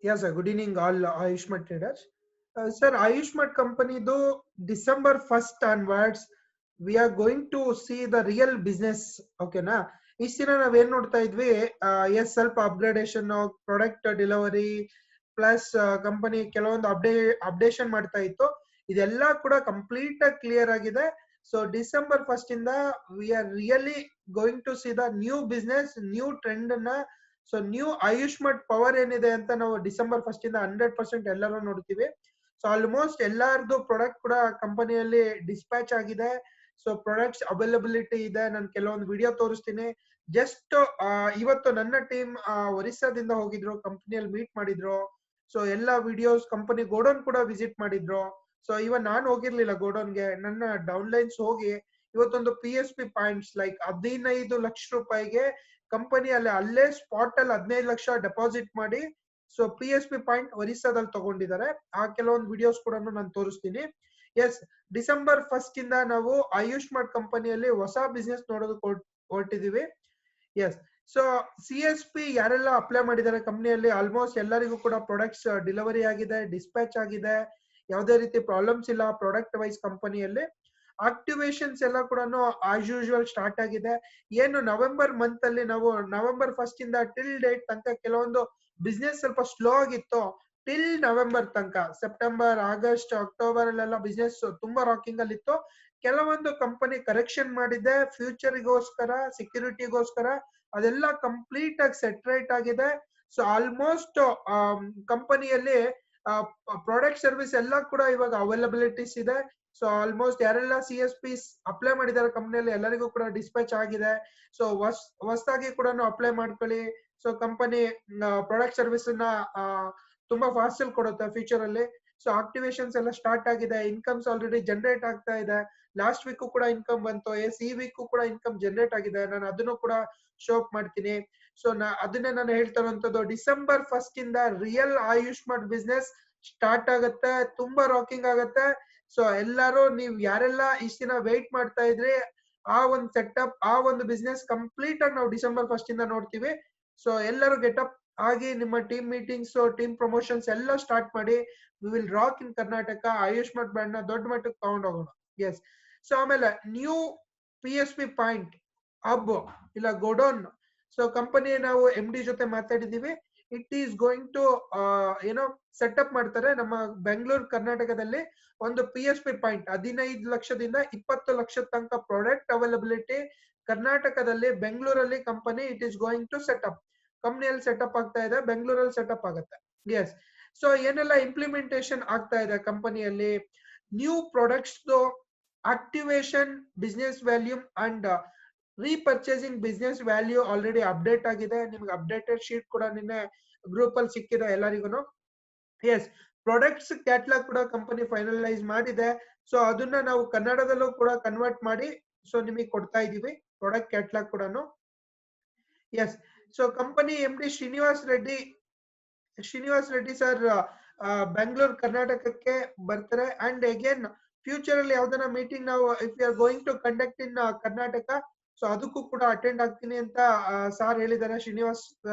Yes, sir. Good evening, all Ayushmat traders. Sir, Ayushmat company, though December 1st onwards, we are going to see the real business. Okay, na? ಇಷ್ಟು ದಿನ ನಾವೇನ್ ನೋಡ್ತಾ ಇದ್ವಿ S ಸ್ವಲ್ಪ upgradation product delivery plus company ಕೆಲವೊಂದು updation ಮಾಡ್ತಾ ಇತ್ತು. ಇದೆಲ್ಲ ಕೂಡ ಕಂಪ್ಲೀಟ್ ಆಗಿ ಕ್ಲಿಯರ್ ಆಗಿದೆ. ಸೊ ಡಿಸೆಂಬರ್ 1st ಇಂದ we are really going to see the new business new trend ನ. ಸೊ ನ್ಯೂ ಆಯುಷ್ಮಾರ್ಟ್ ಪವರ್ ಏನಿದೆ ಅಂತ ನಾವು ಡಿಸೆಂಬರ್ 1st ಇಂದ 100% ಎಲ್ಲರೂ ನೋಡ್ತೀವಿ. ಸೊ ಆಲ್ಮೋಸ್ಟ್ ಎಲ್ಲಾರ್ದು ಪ್ರಾಡಕ್ಟ್ ಕೂಡ ಕಂಪನಿಯಲ್ಲಿ ಡಿಸ್ಪ್ಯಾಚ್ ಆಗಿದೆ. ಸೊ ಪ್ರಾಡಕ್ಟ್ಸ್ ಅವೈಲಬಿಲಿಟಿ ಇದೆ. ನಾನು ಕೆಲವೊಂದು ವಿಡಿಯೋ ತೋರಿಸ್ತೀನಿ. ಜಸ್ಟ್ ಇವತ್ತು ನನ್ನ ಟೀಮ್ ಒರಿಸ್ಸಾದಿಂದ ಹೋಗಿದ್ರು, ಕಂಪನಿಯಲ್ಲಿ ಮೀಟ್ ಮಾಡಿದ್ರು. ಸೊ ಎಲ್ಲಾ ವಿಡಿಯೋಸ್ ಕಂಪನಿ ಗೋಡೌನ್ ಕೂಡ ವಿಸಿಟ್ ಮಾಡಿದ್ರು. ಸೊ ಇವನ್ ನಾನು ಹೋಗಿರ್ಲಿಲ್ಲ ಗೋಡೌನ್ಗೆ, ನನ್ನ ಡೌನ್ಲೈನ್ಸ್ ಹೋಗಿ ಇವತ್ತೊಂದು PSP ಪಾಯಿಂಟ್ಸ್ ಲೈಕ್ 15 ಲಕ್ಷ ರೂಪಾಯಿಗೆ ಕಂಪನಿಯಲ್ಲಿ ಅಲ್ಲೇ ಸ್ಪಾಟ್ ಅಲ್ಲಿ 15 ಲಕ್ಷ ಡೆಪಾಸಿಟ್ ಮಾಡಿ ಸೊ PSP ಪಾಯಿಂಟ್ ಒರಿಸ್ಸಾದಲ್ಲಿ ತಗೊಂಡಿದ್ದಾರೆ. ಆ ಕೆಲವೊಂದು ವಿಡಿಯೋಸ್ ಕೂಡ ನಾನು ತೋರಿಸ್ತೀನಿ. ಎಸ್, ಡಿಸೆಂಬರ್ 1st ಇಂದ ನಾವು ಆಯುಷ್ಮಾರ್ಟ್ ಕಂಪನಿಯಲ್ಲಿ ಹೊಸ ಬಿಸ್ನೆಸ್ ನೋಡೋದಕ್ಕೆ ಹೊರಟಿದೀವಿ. ಎಸ್, ಸೊ CSP ಯಾರೆಲ್ಲ ಅಪ್ಲೈ ಮಾಡಿದ್ದಾರೆ ಕಂಪನಿಯಲ್ಲಿ ಆಲ್ಮೋಸ್ಟ್ ಎಲ್ಲರಿಗೂ ಕೂಡ ಪ್ರಾಡಕ್ಟ್ಸ್ ಡೆಲಿವರಿ ಆಗಿದೆ, ಡಿಸ್ಪ್ಯಾಚ್ ಆಗಿದೆ. ಯಾವುದೇ ರೀತಿ ಪ್ರಾಬ್ಲಮ್ಸ್ ಇಲ್ಲ ಪ್ರಾಡಕ್ಟ್ ವೈಸ್ ಕಂಪನಿಯಲ್ಲಿ. ಆಕ್ಟಿವೇಶನ್ಸ್ ಎಲ್ಲ ಕೂಡ ಆಸ್ ಯೂಶುವಲ್ ಸ್ಟಾರ್ಟ್ ಆಗಿದೆ. ಏನು ನವೆಂಬರ್ ಮಂತ್ ಅಲ್ಲಿ ನಾವು ನವೆಂಬರ್ 1st ಇಂದ ಟಿಲ್ ಡೇಟ್ ತನಕ ಕೆಲವೊಂದು ಬಿಸ್ನೆಸ್ ಸ್ವಲ್ಪ ಸ್ಲೋ ಆಗಿತ್ತು. ಟಿಲ್ ನವೆಂಬರ್ ತನಕ, ಸೆಪ್ಟೆಂಬರ್, ಆಗಸ್ಟ್, ಅಕ್ಟೋಬರ್ ಅಲ್ಲೆಲ್ಲ ಬಿಸ್ನೆಸ್ ತುಂಬಾ ರಾಕಿಂಗ್ ಅಲ್ಲಿ ಇತ್ತು. ಕೆಲವೊಂದು ಕಂಪನಿ ಕರೆಕ್ಷನ್ ಮಾಡಿದೆ ಫ್ಯೂಚರ್ಗೋಸ್ಕರ, ಸೆಕ್ಯೂರಿಟಿಗೋಸ್ಕರ. ಅದೆಲ್ಲ ಕಂಪ್ಲೀಟ್ ಆಗಿ ಸೆಟ್ರೇಟ್ ಆಗಿದೆ. ಸೊ ಆಲ್ಮೋಸ್ಟ್ ಕಂಪನಿಯಲ್ಲಿ ಪ್ರಾಡಕ್ಟ್ ಸರ್ವಿಸ್ ಎಲ್ಲ ಕೂಡ ಇವಾಗ ಅವೈಲಬಿಲಿಟೀಸ್ ಇದೆ. ಸೊ ಆಲ್ಮೋಸ್ಟ್ ಯಾರೆಲ್ಲ CSP ಅಪ್ಲೈ ಮಾಡಿದ್ದಾರೆ ಕಂಪನಿಯಲ್ಲಿ ಎಲ್ಲರಿಗೂ ಕೂಡ ಡಿಸ್ಪ್ಯಾಚ್ ಆಗಿದೆ. ಸೊ ಹೊಸದಾಗಿ ಕೂಡ ಅಪ್ಲೈ ಮಾಡ್ಕೊಳ್ಳಿ. ಸೊ ಕಂಪನಿ ಪ್ರಾಡಕ್ಟ್ ಸರ್ವಿಸ್ ನ ತುಂಬಾ ಫಾಸ್ಟ್ ಅಲ್ಲಿ ಕೊಡುತ್ತೆ ಫ್ಯೂಚರ್ ಅಲ್ಲಿ. ಸೊ ಆಕ್ಟಿವೇಶನ್ಸ್ ಎಲ್ಲ ಸ್ಟಾರ್ಟ್ ಆಗಿದೆ. ಇನ್ಕಮ್ಸ್ ಆಲ್ರೆಡಿ ಜನರೇಟ್ ಆಗ್ತಾ ಇದೆ. ಲಾಸ್ಟ್ ವೀಕ್ ಕೂಡ ಇನ್ಕಮ್ ಬಂತು. ಈ ವೀಕ್ ಕೂಡ ಇನ್ಕಮ್ ಜನರೇಟ್ ಆಗಿದೆ. ನಾನು ಅದನ್ನು ಕೂಡ ಶೋ ಅಪ್ ಮಾಡ್ತೀನಿ. ಸೊ ಅದನ್ನೇ ನಾನು ಹೇಳ್ತಾ ಇರುವಂತದ್ದು, ಡಿಸೆಂಬರ್ 1st ಇಂದ ರಿಯಲ್ ಆಯುಷ್ಮಾರ್ಟ್ ಬಿಸ್ನೆಸ್ ಸ್ಟಾರ್ಟ್ ಆಗುತ್ತೆ. ತುಂಬಾ ರಾಕಿಂಗ್ ಆಗುತ್ತೆ. ಸೊ ಎಲ್ಲರೂ ನೀವ್ ಯಾರೆಲ್ಲ ಇಷ್ಟ ದಿನ ವೇಟ್ ಮಾಡ್ತಾ ಇದ್ರಿ, ಆ ಒಂದು ಸೆಟಪ್, ಆ ಒಂದು ಬಿಸ್ನೆಸ್ ಕಂಪ್ಲೀಟ್ ಆಗಿ ನಾವು ಡಿಸೆಂಬರ್ 1st ಇಂದ ನೋಡ್ತೀವಿ. ಸೊ ಎಲ್ಲರೂ ಗೆಟಪ್ ಆಗಿ ನಿಮ್ಮ ಟೀಮ್ ಮೀಟಿಂಗ್ಸ್, ಟೀಮ್ ಪ್ರಮೋಷನ್ಸ್ ಎಲ್ಲ ಸ್ಟಾರ್ಟ್ ಮಾಡಿ. We will rock in Karnataka. Ayush Mart brand ನ ದೊಡ್ಡ ಮಟ್ಟಕ್ಕೆ ತಗೊಂಡು ಹೋಗೋಣ. ಎಸ್, ಸೊ ಆಮೇಲೆ ನ್ಯೂ PSP ಪಾಯಿಂಟ್ ಹಬ್ ಇಲ್ಲ ಗೋಡೌನ್. ಸೊ ಕಂಪನಿ ನಾವು MD ಜೊತೆ ಮಾತಾಡಿದೀವಿ. ಇಟ್ ಈಸ್ ಗೋಯಿಂಗ್ ಟು ಏನೋ ಸೆಟಪ್ ಮಾಡ್ತಾರೆ ನಮ್ಮ ಬೆಂಗಳೂರು ಕರ್ನಾಟಕದಲ್ಲಿ. ಒಂದು PSP ಪಾಯಿಂಟ್ 15 ಲಕ್ಷದಿಂದ 20 ಲಕ್ಷದ ತನಕ ಪ್ರಾಡಕ್ಟ್ ಅವೈಲಬಿಲಿಟಿ ಕರ್ನಾಟಕದಲ್ಲಿ ಬೆಂಗಳೂರಲ್ಲಿ company it is going to setup. ಕಂಪನಿಯಲ್ಲಿ ಸೆಟಪ್ ಆಗ್ತಾ ಇದೆ, ಬೆಂಗಳೂರಲ್ಲಿ ಸೆಟಪ್ ಆಗುತ್ತೆ. ಎಸ್, ಸೊ ಏನೆಲ್ಲ ಇಂಪ್ಲಿಮೆಂಟೇಷನ್ ಆಗ್ತಾ ಇದೆ ಕಂಪನಿಯಲ್ಲಿ, new products activation, business volume and repurchasing business value already update ಆಗಿದೆ. ನಿಮ್ಗೆ ಅಪ್ಡೇಟೆಡ್ ಶೀಟ್ ಕೂಡ ನಿನ್ನೆ ಗ್ರೂಪ್ ಅಲ್ಲಿ ಸಿಕ್ಕಿದೆ ಎಲ್ಲರಿಗೂ. ಎಸ್, ಪ್ರಾಡಕ್ಟ್ಸ್ ಕ್ಯಾಟ್ಲಾಗ್ ಕೂಡ ಕಂಪನಿ ಫೈನಲೈಸ್ ಮಾಡಿದೆ. ಸೊ ಅದನ್ನ ನಾವು ಕನ್ನಡದಲ್ಲೂ ಕೂಡ ಕನ್ವರ್ಟ್ ಮಾಡಿ ಸೊ ನಿಮಗೆ ಕೊಡ್ತಾ ಇದೀವಿ ಪ್ರಾಡಕ್ಟ್ ಕ್ಯಾಟ್ಲಾಗ್ ಕೂಡ. Yes, so company MD Srinivas Reddy sir Bengaluru ಕರ್ನಾಟಕಕ್ಕೆ ಬರ್ತಾರೆ. ಅಂಡ್ ಅಗೇನ್ ಫ್ಯೂಚರ್ ಅಲ್ಲಿ ಯಾವ್ದನ್ನ ಮೀಟಿಂಗ್ ನಾವು if you are going to conduct in Karnataka, so ಅದಕ್ಕೂ ಕೂಡ ಅಟೆಂಡ್ ಆಗ್ತೀನಿ ಅಂತ ಸಾರ್ ಹೇಳಿದ್ದಾರೆ, ಶ್ರೀನಿವಾಸ್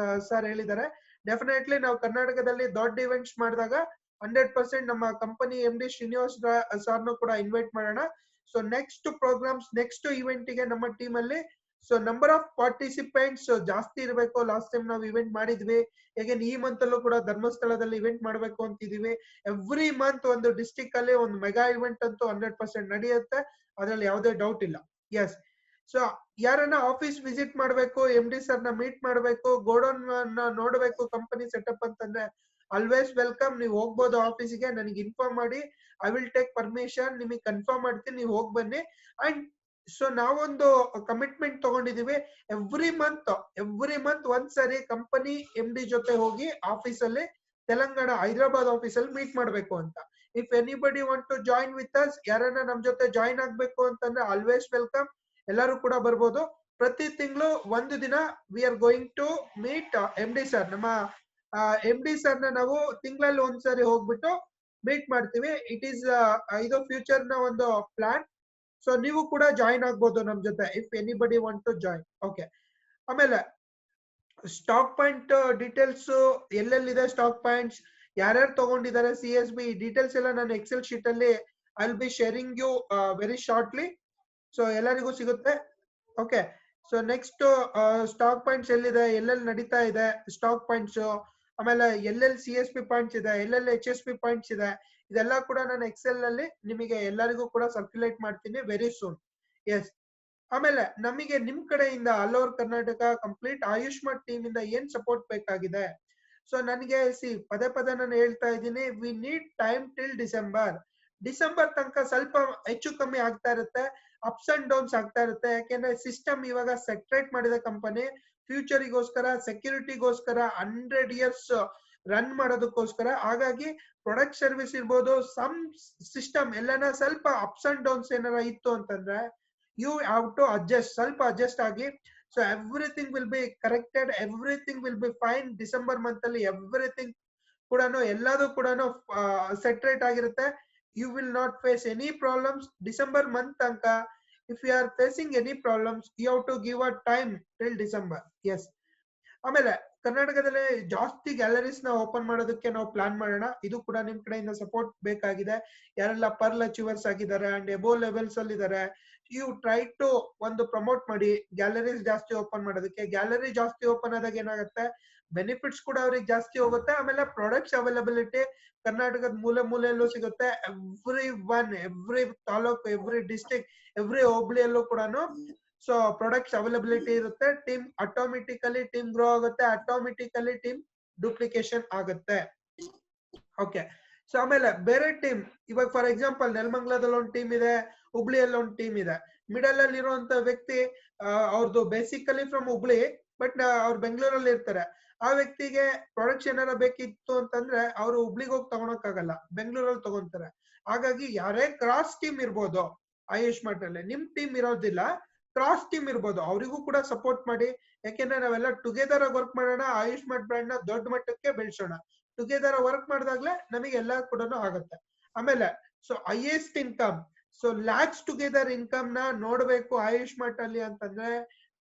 ಸರ್ ಹೇಳಿದ್ದಾರೆ. ಡೆಫಿನೆಟ್ಲಿ ನಾವು ಕರ್ನಾಟಕದಲ್ಲಿ ದೊಡ್ಡ ಇವೆಂಟ್ಸ್ ಮಾಡಿದಾಗ 100% ನಮ್ಮ ಕಂಪನಿ MD ಶ್ರೀನಿವಾಸ್ ಸಾರ್ನು ಕೂಡ ಇನ್ವೈಟ್ ಮಾಡೋಣ. So next programmes, next event ಗೆ ನಮ್ಮ ಟೀಮ್ ಅಲ್ಲಿ ಸೊ ನಂಬರ್ ಆಫ್ ಪಾರ್ಟಿಸಿಪೆಂಟ್ಸ್ ಜಾಸ್ತಿ ಇರಬೇಕು. ಲಾಸ್ಟ್ ಟೈಮ್ ನಾವು ಇವೆಂಟ್ ಮಾಡಿದ್ವಿ. ಹೇಗೆ ಈ ಮಂತ್ ಅಲ್ಲೂ ಕೂಡ ಧರ್ಮಸ್ಥಳದಲ್ಲಿ ಇವೆಂಟ್ ಮಾಡ್ಬೇಕು ಅಂತಿದೀವಿ. ಎವ್ರಿ ಮಂತ್ ಒಂದು ಡಿಸ್ಟಿಕ್ ಅಲ್ಲಿ ಒಂದು ಮೆಗಾ ಇವೆಂಟ್ ಅಂತೂ 100% ನಡೆಯುತ್ತೆ. ಅದ್ರಲ್ಲಿ ಯಾವುದೇ ಡೌಟ್ ಇಲ್ಲ. ಎಸ್, ಸೊ ಯಾರನ್ನ ಆಫೀಸ್ ವಿಸಿಟ್ ಮಾಡ್ಬೇಕು, MD ಸರ್ ನ ಮೀಟ್ ಮಾಡ್ಬೇಕು, ಗೋಡೌನ್ ನೋಡ್ಬೇಕು ಕಂಪನಿ ಸೆಟಪ್ ಅಂತಂದ್ರೆ ಆಲ್ವೇಸ್ ವೆಲ್ಕಮ್. ನೀವು ಹೋಗ್ಬೋದು ಆಫೀಸಿಗೆ, ನನಗೆ ಇನ್ಫಾರ್ಮ್ ಮಾಡಿ. ಐ ವಿಲ್ ಟೇಕ್ ಪರ್ಮಿಷನ್, ನಿಮಗೆ ಕನ್ಫರ್ಮ್ ಮಾಡ್ತೀನಿ, ನೀವು ಹೋಗಿ ಬನ್ನಿ. ಅಂಡ್ ಸೊ ನಾವೊಂದು ಕಮಿಟ್ಮೆಂಟ್ ತಗೊಂಡಿದೀವಿ. ಎವ್ರಿ ಮಂತ್ ಒಂದ್ಸರಿ ಕಂಪನಿ MD ಜೊತೆ ಹೋಗಿ ಆಫೀಸ್ ಅಲ್ಲಿ ತೆಲಂಗಾಣ ಹೈದರಾಬಾದ್ ಆಫೀಸ್ ಅಲ್ಲಿ ಮೀಟ್ ಮಾಡ್ಬೇಕು ಅಂತ. If anybody want to join with us, ಯಾರನ್ನ ನಮ್ ಜೊತೆ ಜಾಯಿನ್ ಆಗ್ಬೇಕು ಅಂತಂದ್ರೆ ಆಲ್ವೇಸ್ ವೆಲ್ಕಮ್. ಎಲ್ಲರೂ ಕೂಡ ಬರ್ಬೋದು. ಪ್ರತಿ ತಿಂಗಳು ಒಂದು ದಿನ we are going to meet MD sir. ನಮ್ಮ MD ಸರ್ ನ ನಾವು ತಿಂಗಳಲ್ಲಿ ಒಂದ್ಸರಿ ಹೋಗ್ಬಿಟ್ಟು ಮೀಟ್ ಮಾಡ್ತೀವಿ. ಇಟ್ ಈಸ್ ಇದು ಫ್ಯೂಚರ್ ನ ಒಂದು ಪ್ಲಾನ್. ಸೊ ನೀವು ಕೂಡ ಜಾಯಿನ್ ಆಗ್ಬೋದು ನಮ್ ಜೊತೆ if anybody want to join. Okay, ಆಮೇಲೆ ಸ್ಟಾಕ್ ಪಾಯಿಂಟ್ ಡೀಟೇಲ್ಸ್ ಎಲ್ಲೆಲ್ಲಿದೆ, ಸ್ಟಾಕ್ ಪಾಯಿಂಟ್ಸ್ ಯಾರ್ಯಾರು ತಗೊಂಡಿದ್ದಾರೆ, CSB ಡೀಟೇಲ್ಸ್ ಎಲ್ಲ ನಾನು ಎಕ್ಸೆಲ್ ಶೀಟ್ ಅಲ್ಲಿ I will be sharing you very shortly. So ಎಲ್ಲರಿಗೂ ಸಿಗುತ್ತೆ. Okay, so next stock points ಎಲ್ಲಿದೆ, ಎಲ್ಲೆಲ್ಲಿ ನಡೀತಾ ಇದೆ ಸ್ಟಾಕ್ ಪಾಯಿಂಟ್ಸ್, ಆಮೇಲೆ ಎಲ್ಲೆಲ್ಲಿ CSP ಪಾಯಿಂಟ್ಸ್ ಇದೆ, ಎಲ್ಲೆಲ್ಲಿ HSP ಪಾಯಿಂಟ್ಸ್ ಇದೆ, ಇದೆಲ್ಲ ಕೂಡ ನಾನು ಎಕ್ಸೆಲ್ ಅಲ್ಲಿ ನಿಮಗೆ ಎಲ್ಲರಿಗೂ ಕೂಡ ಸರ್ಕ್ಯುಲೇಟ್ ಮಾಡ್ತೀನಿ ವೆರಿ ಸೂನ್. ಎಸ್, ಆಮೇಲೆ ನಮಗೆ ನಿಮ್ ಕಡೆಯಿಂದ all over Karnataka complete Ayushman team ಇಂದ ಏನ್ ಸಪೋರ್ಟ್ ಬೇಕಾಗಿದೆ. ಸೊ ನನಗೆ ಪದೇ ಪದೇ ನಾನು ಹೇಳ್ತಾ ಇದ್ದೀನಿ, we need time till December ತನಕ ಸ್ವಲ್ಪ ಹೆಚ್ಚು ಕಮ್ಮಿ ಆಗ್ತಾ ಇರುತ್ತೆ, ಅಪ್ಸ್ ಅಂಡ್ ಡೌನ್ಸ್ ಆಗ್ತಾ ಇರುತ್ತೆ. ಯಾಕೆಂದ್ರೆ ಸಿಸ್ಟಮ್ ಇವಾಗ ಸೆಟ್ರೇಟ್ ಮಾಡಿದ ಕಂಪನಿ, ಫ್ಯೂಚರಿಗೋಸ್ಕರ ಸೆಕ್ಯೂರಿಟಿಗೋಸ್ಕರ 100 years ರನ್ ಮಾಡೋದಕ್ಕೋಸ್ಕರ. ಹಾಗಾಗಿ ಪ್ರೊಡಕ್ಟ್ ಸರ್ವಿಸ್ ಇರ್ಬೋದು, ಸಮ್ ಸಿಸ್ಟಮ್ ಎಲ್ಲಾನ ಸ್ವಲ್ಪ ಅಪ್ಸ್ ಅಂಡ್ ಡೌನ್ಸ್ ಏನಾರ ಇತ್ತು ಅಂತಂದ್ರೆ you have to adjust, ಸ್ವಲ್ಪ ಅಡ್ಜಸ್ಟ್ ಆಗಿ. So everything will be corrected, everything will be fine. December month ಅಲ್ಲಿ ಎವ್ರಿಥಿಂಗ್ ಕೂಡ ಎಲ್ಲದೂ ಕೂಡ ಸೆಟ್ರೇಟ್ ಆಗಿರುತ್ತೆ. You will not face any problems December month ತನಕ. If you are facing any problems, you have to give a time till December. Yes, ಆಮೇಲೆ ಕರ್ನಾಟಕದಲ್ಲಿ ಜಾಸ್ತಿ ಗ್ಯಾಲರೀಸ್ ನ ಓಪನ್ ಮಾಡೋದಕ್ಕೆ ನಾವು ಪ್ಲಾನ್ ಮಾಡೋಣ. ಇದು ಕೂಡ ನಿಮ್ ಕಡೆಯಿಂದ ಸಪೋರ್ಟ್ ಬೇಕಾಗಿದೆ. ಯಾರೆಲ್ಲ ಪರ್ಲ್ ಅಚೀವರ್ಸ್ ಆಗಿದ್ದಾರೆ ಅಂಡ್ ಎಬೋ ಲೆವೆಲ್ಸ್ ಅಲ್ಲಿ ಇದ್ದಾರೆ, ಯು ಟ್ರೈ ಟು ಒಂದು ಪ್ರಮೋಟ್ ಮಾಡಿ ಗ್ಯಾಲರೀಸ್ ಜಾಸ್ತಿ ಓಪನ್ ಮಾಡೋದಕ್ಕೆ. ಗ್ಯಾಲರಿ ಜಾಸ್ತಿ ಓಪನ್ ಆದಾಗ ಏನಾಗುತ್ತೆ, ಬೆನಿಫಿಟ್ಸ್ ಕೂಡ ಅವ್ರಿಗೆ ಜಾಸ್ತಿ ಹೋಗುತ್ತೆ. ಆಮೇಲೆ ಪ್ರಾಡಕ್ಟ್ಸ್ ಅವೈಲಬಿಲಿಟಿ ಕರ್ನಾಟಕದ ಮೂಲೆ ಮೂಲೆಯಲ್ಲೂ ಸಿಗುತ್ತೆ. Every taluk, every district, every ಹೋಬಳಿಯಲ್ಲೂ ಕೂಡ ಸೊ ಪ್ರಾಡಕ್ಟ್ಸ್ ಅವೈಲಬಿಲಿಟಿ ಇರುತ್ತೆ. ಟೀಮ್ ಆಟೋಮೆಟಿಕಲಿ ಟೀಮ್ ಗ್ರೋ ಆಗುತ್ತೆ, ಆಟೋಮೆಟಿಕಲಿ ಟೀಮ್ ಡೂಪ್ಲಿಕೇಶನ್ ಆಗುತ್ತೆ. ಓಕೆ, ಸೊ ಆಮೇಲೆ ಬೇರೆ ಟೀಮ್, ಇವಾಗ ಫಾರ್ ಎಕ್ಸಾಂಪಲ್ ನೆಲಮಂಗಲದಲ್ಲಿ ಒಂದು ಟೀಮ್ ಇದೆ, ಹುಬ್ಳಿಯಲ್ಲಿ ಒಂದು ಟೀಮ್ ಇದೆ. ಮಿಡಲ್ ಅಲ್ಲಿ ಇರುವಂತ ವ್ಯಕ್ತಿ ಅವ್ರದ್ದು ಬೇಸಿಕಲಿ ಫ್ರಮ್ ಹುಬ್ಳಿ, ಬಟ್ ಅವ್ರು ಬೆಂಗಳೂರಲ್ಲಿ ಇರ್ತಾರೆ. ಆ ವ್ಯಕ್ತಿಗೆ ಪ್ರಾಡಕ್ಟ್ಸ್ ಏನಾರ ಬೇಕಿತ್ತು ಅಂತಂದ್ರೆ ಅವರು ಹುಬ್ಳಿಗೆ ಹೋಗಿ ತಗೊಳಕ್ಕಾಗಲ್ಲ, ಬೆಂಗಳೂರಲ್ಲಿ ತಗೊಂತಾರೆ. ಹಾಗಾಗಿ ಯಾರೇ ಕ್ರಾಸ್ ಟೀಮ್ ಇರ್ಬೋದು ಆಯುಷ್ಮಾನ್ ಅಲ್ಲಿ, ನಿಮ್ ಟೀಮ್ ಇರೋದಿಲ್ಲ, ಕ್ರಾಸ್ ಟೀಮ್ ಇರ್ಬೋದು, ಅವರಿಗೂ ಕೂಡ ಸಪೋರ್ಟ್ ಮಾಡಿ. ಯಾಕೆಂದ್ರೆ ನಾವೆಲ್ಲ ಟುಗೆದರ್ ಆಗಿ ವರ್ಕ್ ಮಾಡೋಣ, ಆಯುಷ್ಮಾನ್ ಬ್ರ್ಯಾಂಡ್ ನ ದೊಡ್ಡ ಮಟ್ಟಕ್ಕೆ ಬೆಳೆಸೋಣ. ಟುಗೆದರ್ ವರ್ಕ್ ಮಾಡಿದಾಗ್ಲೇ ನಮಗೆ ಎಲ್ಲ ಕೂಡ ಆಗುತ್ತೆ. ಆಮೇಲೆ so highest income, so lakhs together income ನ ನೋಡ್ಬೇಕು ಆಯುಷ್ಮಾನ್ ಅಲ್ಲಿ ಅಂತಂದ್ರೆ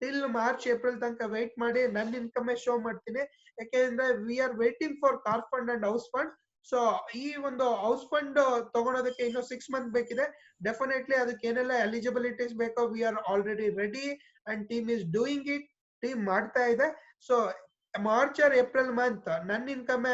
ಟಿಲ್ ಮಾರ್ಚ್ ಏಪ್ರಿಲ್ ತನಕ ವೇಟ್ ಮಾಡಿ. ನನ್ನ ಇನ್ಕಮ್ ಶೋ ಮಾಡ್ತೀನಿ. ಯಾಕೆಂದ್ರೆ we are waiting for car fund and house fund. So ಈ ಒಂದು ಹೌಸ್ ಫಂಡ್ ತಗೊಳೋದಕ್ಕೆ ಇನ್ನು 6 months ಬೇಕಿದೆ. ಡೆಫಿನೆಟ್ಲಿ ಅದಕ್ಕೆ ಏನೆಲ್ಲ ಎಲಿಜಿಬಿಲಿಟೀಸ್ ಬೇಕೋ we are already ready and team is doing it. Team ಮಾಡ್ತಾ ಇದೆ. So March or April month ನನ್ನ ಇನ್ಕಮ್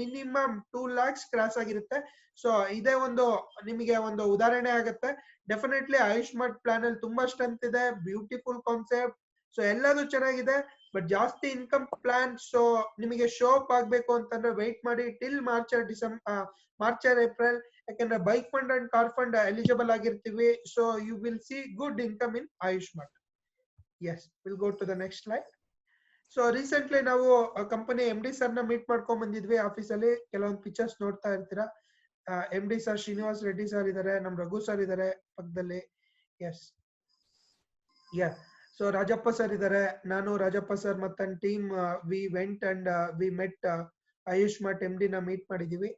ಮಿನಿಮಮ್ 2 lakhs ಕ್ರಾಸ್ ಆಗಿರುತ್ತೆ. ಸೊ ಇದೇ ಒಂದು ನಿಮಗೆ ಒಂದು ಉದಾಹರಣೆ ಆಗುತ್ತೆ. ಡೆಫಿನೆಟ್ಲಿ ಆಯುಷ್ಮಾನ್ ಪ್ಲಾನ್ ಅಲ್ಲಿ ತುಂಬಾ ಸ್ಟ್ರೆಂತ್ ಇದೆ, ಬ್ಯೂಟಿಫುಲ್ ಕಾನ್ಸೆಪ್ಟ್. ಸೊ ಎಲ್ಲದೂ ಚೆನ್ನಾಗಿದೆ, ಬಟ್ ಜಾಸ್ತಿ ಇನ್ಕಮ್ ಪ್ಲಾನ್ ಸೊ ನಿಮಗೆ ಶೋ ಅಪ್ ಆಗ್ಬೇಕು ಅಂತಂದ್ರೆ ವೆಯ್ಟ್ ಮಾಡಿ ಟಿಲ್ ಮಾರ್ಚ್ ಆರ್ ಏಪ್ರಿಲ್. ಯಾಕಂದ್ರೆ bike fund and car fund eligible ಆಗಿರ್ತೀವಿ. So you will see good income in Ayushman. Yes, will go to the next slide. So recently ನಾವು company MD sir ನ meet ಮಾಡ್ಕೊಂಡ್ ಬಂದಿದ್ವಿ ಆಫೀಸಲ್ಲಿ. ಕೆಲವೊಂದು pictures ನೋಡ್ತಾ ಇರ್ತೀರಾ. MD sir Srinivas Reddy sir ಇದಾರೆ, ನಮ್ ರಘು ಸರ್ ಇದಾರೆ ಪಕ್ಕದಲ್ಲಿ. Yes, yeah, so Rajappa sir ಇದಾರೆ. ನಾನು ರಾಜಪ್ಪ ಸರ್ ಮತ್ತೆ team we went and we met Ayushman MD ನ ಮೀಟ್ ಮಾಡಿದೀವಿ.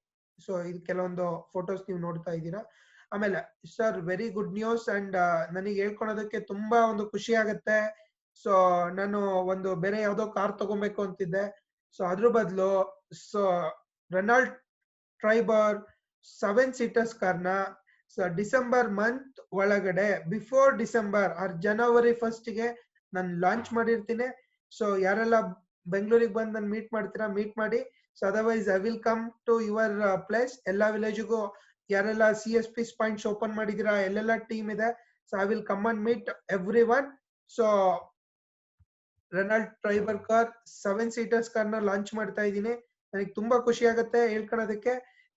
ಸೊ ಇದು ಕೆಲವೊಂದು ಫೋಟೋಸ್ ನೀವು ನೋಡ್ತಾ ಇದ್ದೀರಾ. ಆಮೇಲೆ sir very good news and ನನಗೆ ಹೇಳ್ಕೊಳೋದಕ್ಕೆ ತುಂಬಾ ಒಂದು ಖುಷಿ ಆಗುತ್ತೆ. ಸೊ ನಾನು ಒಂದು ಬೇರೆ ಯಾವ್ದೋ ಕಾರ್ ತಗೊಬೇಕು ಅಂತಿದ್ದೆ. ಸೊ ಅದ್ರ ಬದಲು ಸೊ ರೆನಾಲ್ಡ್ ಟ್ರೈಬರ್ 7 seaters ಕಾರ್ನ ಡಿಸೆಂಬರ್ ಮಂತ್ ಒಳಗಡೆ, ಬಿಫೋರ್ ಡಿಸೆಂಬರ್ ಆರ್ ಜನವರಿ 1st ಗೆ ನಾನು ಲಾಂಚ್ ಮಾಡಿರ್ತೀನಿ. ಸೊ ಯಾರೆಲ್ಲ ಬೆಂಗಳೂರಿಗೆ ಬಂದು ನಾನು ಮೀಟ್ ಮಾಡ್ತೀರಾ, ಮೀಟ್ ಮಾಡಿ. So otherwise I will come to your place. ಎಲ್ಲಾ ವಿಲೇಜ್ಗೂ ಯಾರೆಲ್ಲ CSP ಪಾಯಿಂಟ್ಸ್ ಓಪನ್ ಮಾಡಿದೀರಾ, ಎಲ್ಲೆಲ್ಲ ಟೀಮ್ ಇದೆ, so I will come and meet everyone. So Renault Triber car 7 seaters ಕಾರ್ನ ಲಾಂಚ್ ಮಾಡ್ತಾ ಇದ್ದೀನಿ. ನನಗೆ ತುಂಬಾ ಖುಷಿ ಆಗುತ್ತೆ ಹೇಳ್ಕೊಳೋದಕ್ಕೆ.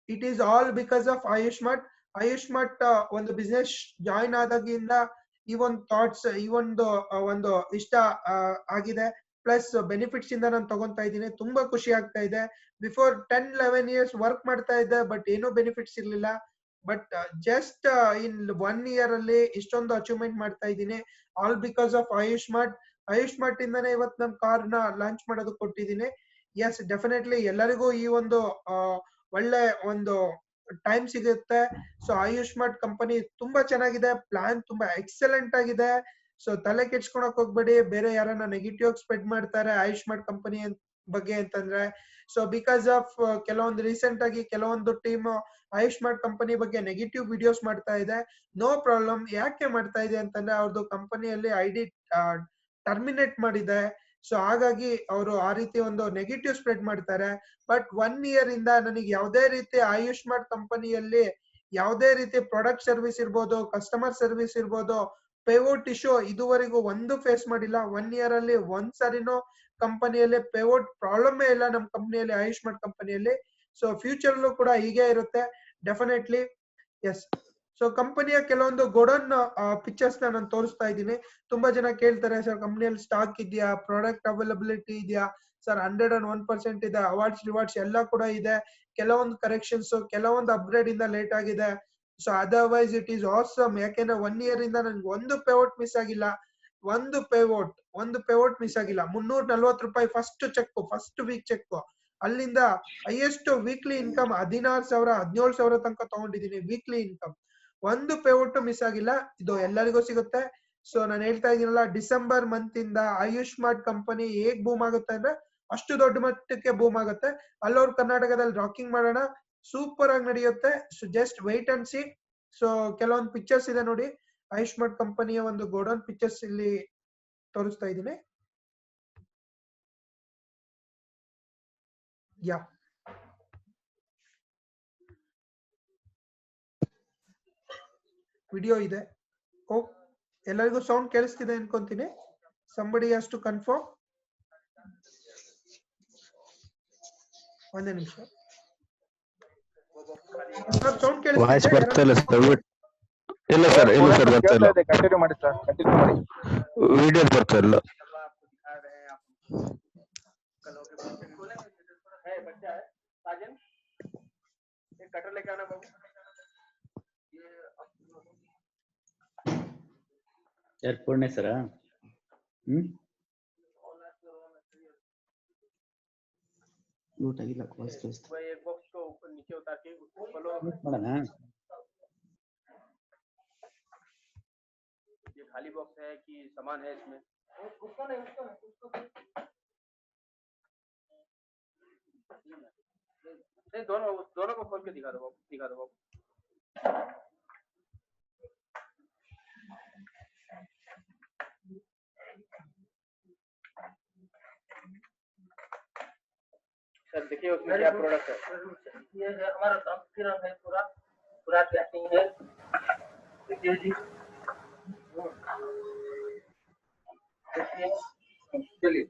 It is all because of Ayushman. Ayushman ಒಂದು ಬಿಸ್ನೆಸ್ ಜಾಯಿನ್ ಆದಾಗಿಂದ ಈ ಒಂದು ಥಾಟ್ಸ್, ಈ ಒಂದು ಇಷ್ಟ ಆಗಿದೆ. ಪ್ಲಸ್ ಬೆನಿಫಿಟ್ಸ್ ಇಂದ ನಾನು ತಗೊಂತಾ ಇದ್ದೀನಿ. ತುಂಬಾ ಖುಷಿ ಆಗ್ತಾ ಇದೆ. ಬಿಫೋರ್ 10-11 years ವರ್ಕ್ ಮಾಡ್ತಾ ಇದ್ದೆ, ಬಟ್ ಏನೋ ಬೆನಿಫಿಟ್ಸ್ ಇರ್ಲಿಲ್ಲ. ಬಟ್ ಜಸ್ಟ್ ಇನ್ 1 year ಅಲ್ಲಿ ಇಷ್ಟೊಂದು ಅಚೀವ್ಮೆಂಟ್ ಮಾಡ್ತಾ ಇದ್ದೀನಿ, all because of Ayushman. Ayushman ಇಂದಾನೆ ಇವತ್ತು ನನ್ನ ಕಾರ್ನ ಲಾಂಚ್ ಮಾಡೋದಕ್ಕೆ ಕೊಟ್ಟಿದ್ದೀನಿ. ಎಸ್, ಡೆಫಿನೆಟ್ಲಿ ಎಲ್ಲರಿಗೂ ಈ ಒಂದು ಒಳ್ಳೆ ಒಂದು ಟೈಮ್ ಸಿಗುತ್ತೆ. ಸೊ ಆಯುಷ್ಮಾನ್ ಕಂಪನಿ ತುಂಬಾ ಚೆನ್ನಾಗಿದೆ, ಪ್ಲಾನ್ ತುಂಬಾ ಎಕ್ಸಲೆಂಟ್ ಆಗಿದೆ. ಸೊ ತಲೆ ಕೆಡ್ಸ್ಕೊಳಕ್ ಹೋಗ್ಬೇಡಿ. ಬೇರೆ ಯಾರನ್ನ ನೆಗೆಟಿವ್ ಸ್ಪ್ರೆಡ್ ಮಾಡ್ತಾರೆ ಆಯುಷ್ಮಾನ್ ಕಂಪನಿ ಬಗ್ಗೆ ಅಂತಂದ್ರೆ, ಸೊ ಬಿಕಾಸ್ ಆಫ್ ಕೆಲವೊಂದು ರೀಸೆಂಟ್ ಆಗಿ ಕೆಲವೊಂದು ಟೀಮ್ ಆಯುಷ್ಮಾನ್ ಕಂಪನಿ ಬಗ್ಗೆ ನೆಗೆಟಿವ್ ವಿಡಿಯೋಸ್ ಮಾಡ್ತಾ ಇದೆ. No problem. ಯಾಕೆ ಮಾಡ್ತಾ ಇದೆ ಅಂತಂದ್ರೆ ಅವ್ರದ್ದು ಕಂಪನಿಯಲ್ಲಿ ID ಟರ್ಮಿನೇಟ್ ಮಾಡಿದೆ. ಸೊ ಹಾಗಾಗಿ ಅವರು ಆ ರೀತಿ ಒಂದು ನೆಗೆಟಿವ್ ಸ್ಪ್ರೆಡ್ ಮಾಡ್ತಾರೆ. ಬಟ್ 1 ಇಯರ್ ಇಂದ ನನಗೆ ಯಾವುದೇ ರೀತಿ ಆಯುಷ್ಮಾನ್ ಕಂಪನಿಯಲ್ಲಿ ಯಾವುದೇ ರೀತಿ ಪ್ರಾಡಕ್ಟ್ ಸರ್ವಿಸ್ ಇರ್ಬೋದು, ಕಸ್ಟಮರ್ ಸರ್ವಿಸ್ ಇರ್ಬೋದು, ಪೇವೋಟ್ ಇಶ್ಯೂ ಇದುವರೆಗೂ ಒಂದು ಫೇಸ್ ಮಾಡಿಲ್ಲ. 1 ಇಯರ್ ಅಲ್ಲಿ ಒಂದ್ ಸರಿನೂ ಕಂಪನಿಯಲ್ಲಿ ಪೇವೋಟ್ ಪ್ರಾಬ್ಲಮ್ ಇಲ್ಲ ನಮ್ಮ ಕಂಪನಿಯಲ್ಲಿ, ಆಯುಷ್ಮಾನ್ ಕಂಪನಿಯಲ್ಲಿ. ಸೊ ಫ್ಯೂಚರ್ ಕೂಡ ಹೀಗೆ ಇರುತ್ತೆ ಡೆಫಿನೆಟ್ಲಿ. ಎಸ್. ಸೊ ಕಂಪನಿಯ ಕೆಲವೊಂದು ಗೋಡನ್ ಪಿಕ್ಚರ್ಸ್ ನಾನು ತೋರಿಸ್ತಾ ಇದ್ದೀನಿ. ತುಂಬಾ ಜನ ಕೇಳ್ತಾರೆ ಸರ್ ಕಂಪನಿಯಲ್ಲಿ ಸ್ಟಾಕ್ ಇದೆಯಾ, ಪ್ರಾಡಕ್ಟ್ ಅವೈಲಬಿಲಿಟಿ ಇದೆಯಾ ಸರ್? 101% ಇದೆ. ಅವಾರ್ಡ್ಸ್ ರಿವಾರ್ಡ್ಸ್ ಎಲ್ಲ ಕೂಡ ಇದೆ. ಕೆಲವೊಂದು ಕರೆಕ್ಷನ್ಸ್, ಕೆಲವೊಂದು ಅಪ್ಗ್ರೇಡ್ ಇಂದ ಲೇಟ್ ಆಗಿದೆ. So otherwise it is awesome. ಯಾಕೆಂದ್ರೆ 1 ಇಯರ್ ಇಂದ ನನ್ಗೆ ಒಂದು ಪೇವೋಟ್ ಮಿಸ್ ಆಗಿಲ್ಲ. ಒಂದು ಪೇವೋಟ್ ಮಿಸ್ ಆಗಿಲ್ಲ. 340 ರೂಪಾಯಿ first check, first week check. ಅಲ್ಲಿಂದ ಹೈಯೆಸ್ಟ್ ವೀಕ್ಲಿ ಇನ್ಕಮ್ 16,000 17,000 ತನಕ ತಗೊಂಡಿದ್ದೀನಿ ವೀಕ್ಲಿ ಇನ್ಕಮ್. ಒಂದು ಪೇವೋಟ್ ಮಿಸ್ ಆಗಿಲ್ಲ. ಇದು ಎಲ್ಲರಿಗೂ ಸಿಗುತ್ತೆ. ಸೊ ನಾನು ಹೇಳ್ತಾ ಇದೀನಲ್ಲ, ಡಿಸೆಂಬರ್ ಮಂತ್ ಇಂದ ಆಯುಷ್ಮಾನ್ ಕಂಪನಿ ಹೇಗ್ ಬೂಮ್ ಆಗುತ್ತೆ ಅಂದ್ರೆ ಅಷ್ಟು ದೊಡ್ಡ ಮಟ್ಟಕ್ಕೆ ಬೂಮ್ ಆಗುತ್ತೆ. ಅಲ್ಲೋರ್ ಕರ್ನಾಟಕದಲ್ಲಿ ರಾಕಿಂಗ್ ಮಾಡೋಣ, ಸೂಪರ್ ಆಗಿ ನಡೆಯುತ್ತೆ. So just wait and see. So ಕೆಲವೊಂದು ಪಿಕ್ಚರ್ಸ್ ಇದೆ ನೋಡಿ, ಆಯುಷ್ಮಾನ್ ಕಂಪನಿಯ ಒಂದು ಗೋಡೌನ್ ಪಿಕ್ಚರ್ಸ್ ಇಲ್ಲಿ ತೋರಿಸ್ತಾ ಇದ್ದೀನಿ. ಯಾ ವಿಡಿಯೋ ಇದೆ. ಓ, ಎಲ್ಲರಿಗೂ ಸೌಂಡ್ ಕೇಳಿಸ್ತಿದೆ ಅನ್ಕೊಂತೀನಿ. Somebody has to confirm. ಒಂದೇ ನಿಮಿಷ ಸರ್, ಸೌಂಡ್ ವಾಯ್ಸ್ ಕೇಳಿಸ್ತಿದೆ? ಬರ್ತಾ ಇಲ್ಲ ಸರ್. ಇಲ್ಲ ಸರ್, ಇಲ್ಲ ಸರ್, ಬರ್ತಾ ಇಲ್ಲ. ಕಂಟಿನ್ಯೂ ಮಾಡಿ ಸರ್, ಕಂಟಿನ್ಯೂ ಮಾಡಿ. ವಿಡಿಯೋ ಬರ್ತಾ ಇಲ್ಲ. ಯಾರು ಪೂರ್ಣೆ ಸರ? ಊಟ ಆಗಿಲ್ಲ, ವಾಯ್ಸ್ ಕೇಳಿಸ್ತಾ ಮಾಡೋಣ. ये खाली बॉक्स है कि सामान है इसमें? उसका नहीं, नहीं, दोनों को खोल के दिखा दो बाबू। सर देखिए उसमें क्या प्रोडक्ट है। ये है हमारा सिरम है, पूरा पैकिंग है। देखिए जी, चलिए।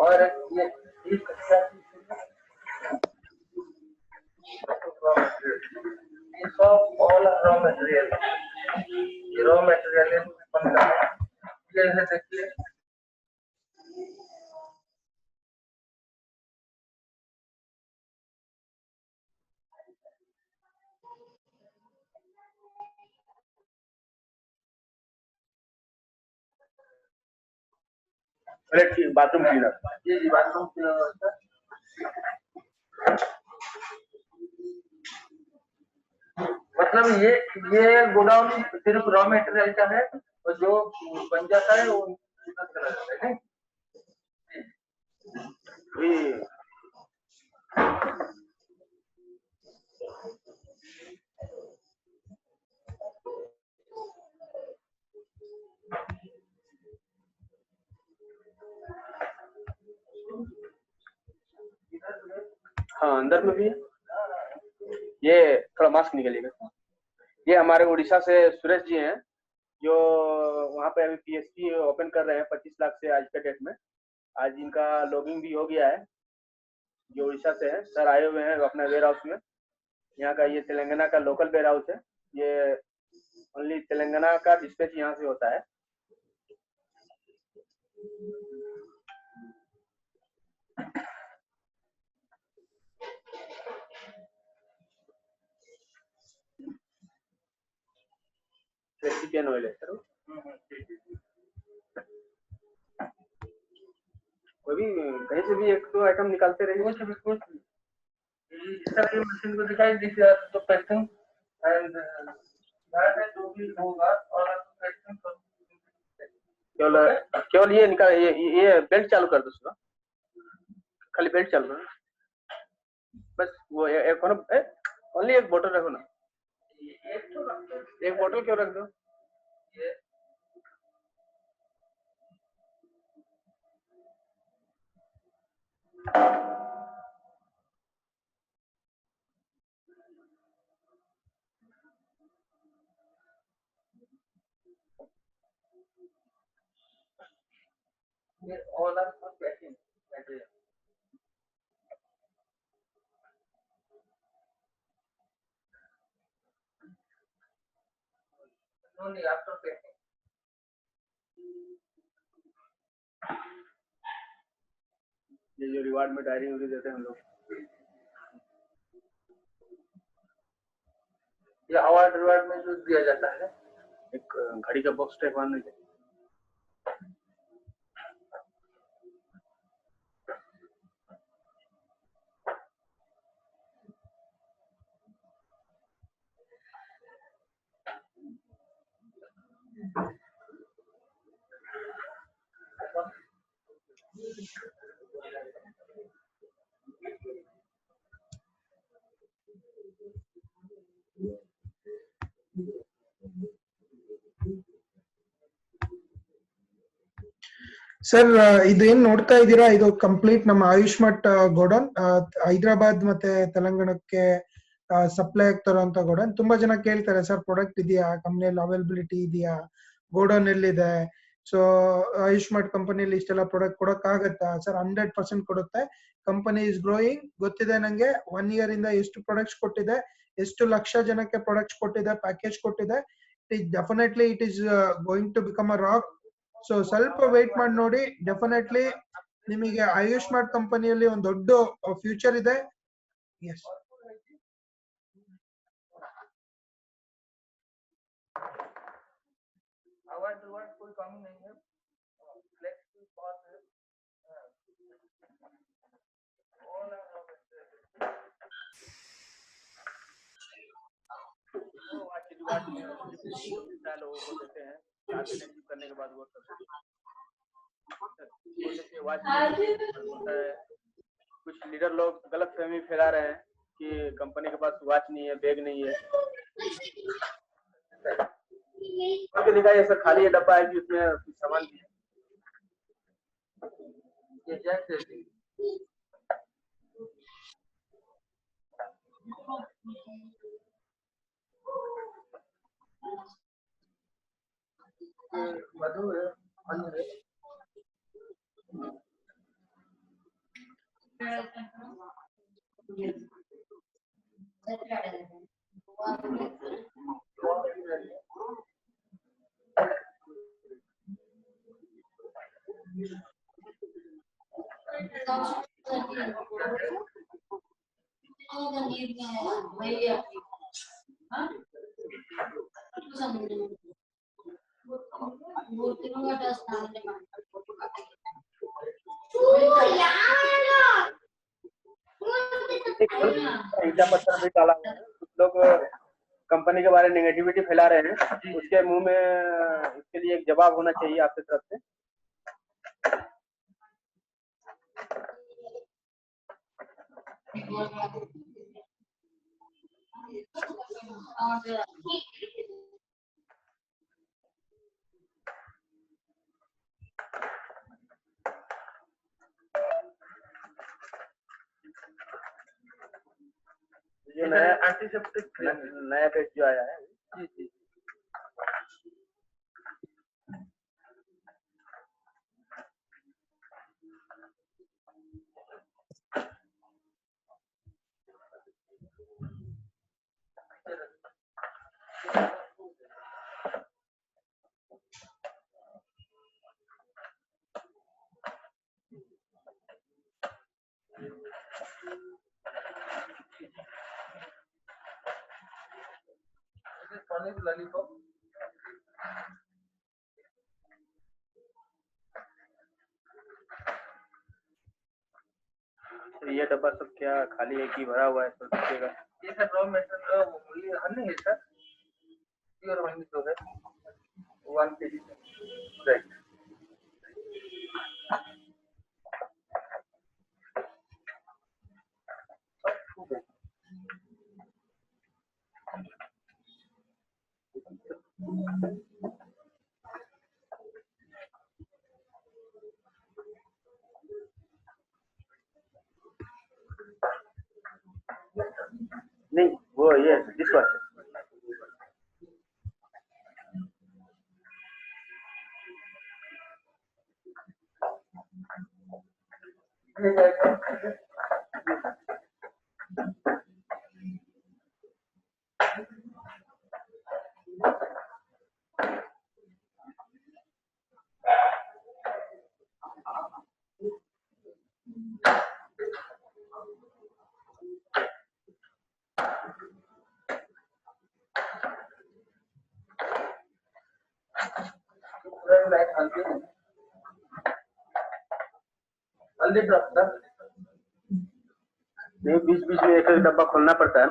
और ये सब ऑल रॉ मटेरियल, ये रॉ मटेरियल है। ये है देखिए, बाथरूम क्लीनर। जी जी, बाथरूम क्लीनर। मतलब ये गोडाउन सिर्फ रॉ मटेरियल का है, और जो बन जाता है वो करा जाता है। हाँ, अंदर में भी है। ये थोड़ा मास्क निकलेगा। ये हमारे उड़ीसा से सुरेश जी हैं, जो वहाँ पे अभी PSP ओपन कर रहे हैं 25 लाख से आज के डेट में। आज इनका लॉगिंग भी हो गया है। जो उड़ीसा से है सर, आए हुए हैं अपने वेयर हाउस में। यहाँ का ये तेलंगाना का लोकल वेयर हाउस है। ये ओनली तेलंगाना का डिस्पैच यहाँ से होता है। रेसिपियन ऑयल है सर। कोई भी कहीं से भी एक तो आइटम निकालते रहिए। मशीन को दिखाई दिस तो पैकिंग एंड केवल केवल ये निकाल, ये बेल्ट चालू कर दो उसका, खाली बेल्ट चालू करो बस। वो एक ओनली एक बोतल रखो ना, एक बोतल क्यों रख दो। all are packing. Only after packing. ये जो रिवार्ड में डायरी उरी देते हैं हम लोग, ये अवार्ड रिवार्ड में जो दिया जाता है, एक घड़ी का बॉक्स टाइप आने के। ಸರ್ ಇದೇನ್ ನೋಡ್ತಾ ಇದ್ದೀರಾ, ಇದು ಕಂಪ್ಲೀಟ್ ನಮ್ಮ ಆಯುಷ್ಮಾರ್ಟ್ ಗೋಡನ್ ಹೈದರಾಬಾದ್ ಮತ್ತೆ ತೆಲಂಗಾಣಕ್ಕೆ ಸಪ್ಲೈ ಆಗ್ತಾರಂತ ಗೋಡನ್. ತುಂಬಾ ಜನ ಕೇಳ್ತಾರೆ ಸರ್ ಪ್ರಾಡಕ್ಟ್ ಇದೆಯಾ ಕಂಪ್ನಿಯಲ್ಲಿ, ಅವೈಲಬಿಲಿಟಿ ಇದೆಯಾ, ಗೋಡನ್ ಎಲ್ಲಿದೆ. ಸೊ ಆಯುಷ್ಮಾರ್ಟ್ ಕಂಪನಿಯಲ್ಲಿ ಇಷ್ಟೆಲ್ಲ ಪ್ರಾಡಕ್ಟ್ ಕೊಡಕ್ ಆಗತ್ತಾ ಸರ್? 100% ಕೊಡುತ್ತೆ. Company is growing. ಗೊತ್ತಿದೆ ನಂಗೆ 1 year ಇಂದ ಎಷ್ಟು ಪ್ರಾಡಕ್ಟ್ಸ್ ಕೊಟ್ಟಿದೆ, ಎಷ್ಟು ಲಕ್ಷ ಜನಕ್ಕೆ ಪ್ರಾಡಕ್ಟ್ಸ್ ಕೊಟ್ಟಿದೆ, ಪ್ಯಾಕೇಜ್ ಕೊಟ್ಟಿದೆ. Definitely it is going to become a rock. So ಸ್ವಲ್ಪ ವೇಟ್ ಮಾಡಿ ನೋಡಿ, ಡೆಫಿನೆಟ್ಲಿ ನಿಮಗೆ ಆಯುಷ್ಮಾರ್ಟ್ ಕಂಪನಿಯಲ್ಲಿ ಒಂದು ದೊಡ್ಡ ಫ್ಯೂಚರ್ ಇದೆ. ಎಸ್ कोई काम नहीं है, फ्लेक्स की बात है। करने के बाद वो कुछ लीडर लोग गलत फहमी फैला रहे हैं कि कंपनी के पास वॉच नहीं है, बैग नहीं है। लिखा है सर, खाली ये डब्बा है कि उसमें कुछ सामान भी है। ये क्या है? मधु है, अन्य है। पत्थर भी डाला हुआ है। कुछ लोग कंपनी के बारे में नेगेटिविटी फैला रहे हैं, उसके मुंह में इसके लिए एक जवाब होना चाहिए आपकी तरफ से। ये नया एंटीसेप्टिक नया पेज जो आया है, जी जी लॉलीपॉप। ये डब्बा सब क्या खाली है कि भरा हुआ है सर? देखिएगा। ये सर रॉ मेटेरियल अन्य है सर। One kg. Right. नहीं वो ये दिस वन हल्दी ड्रॉप था नहीं बीच बीच में एक डब्बा खोलना पड़ता है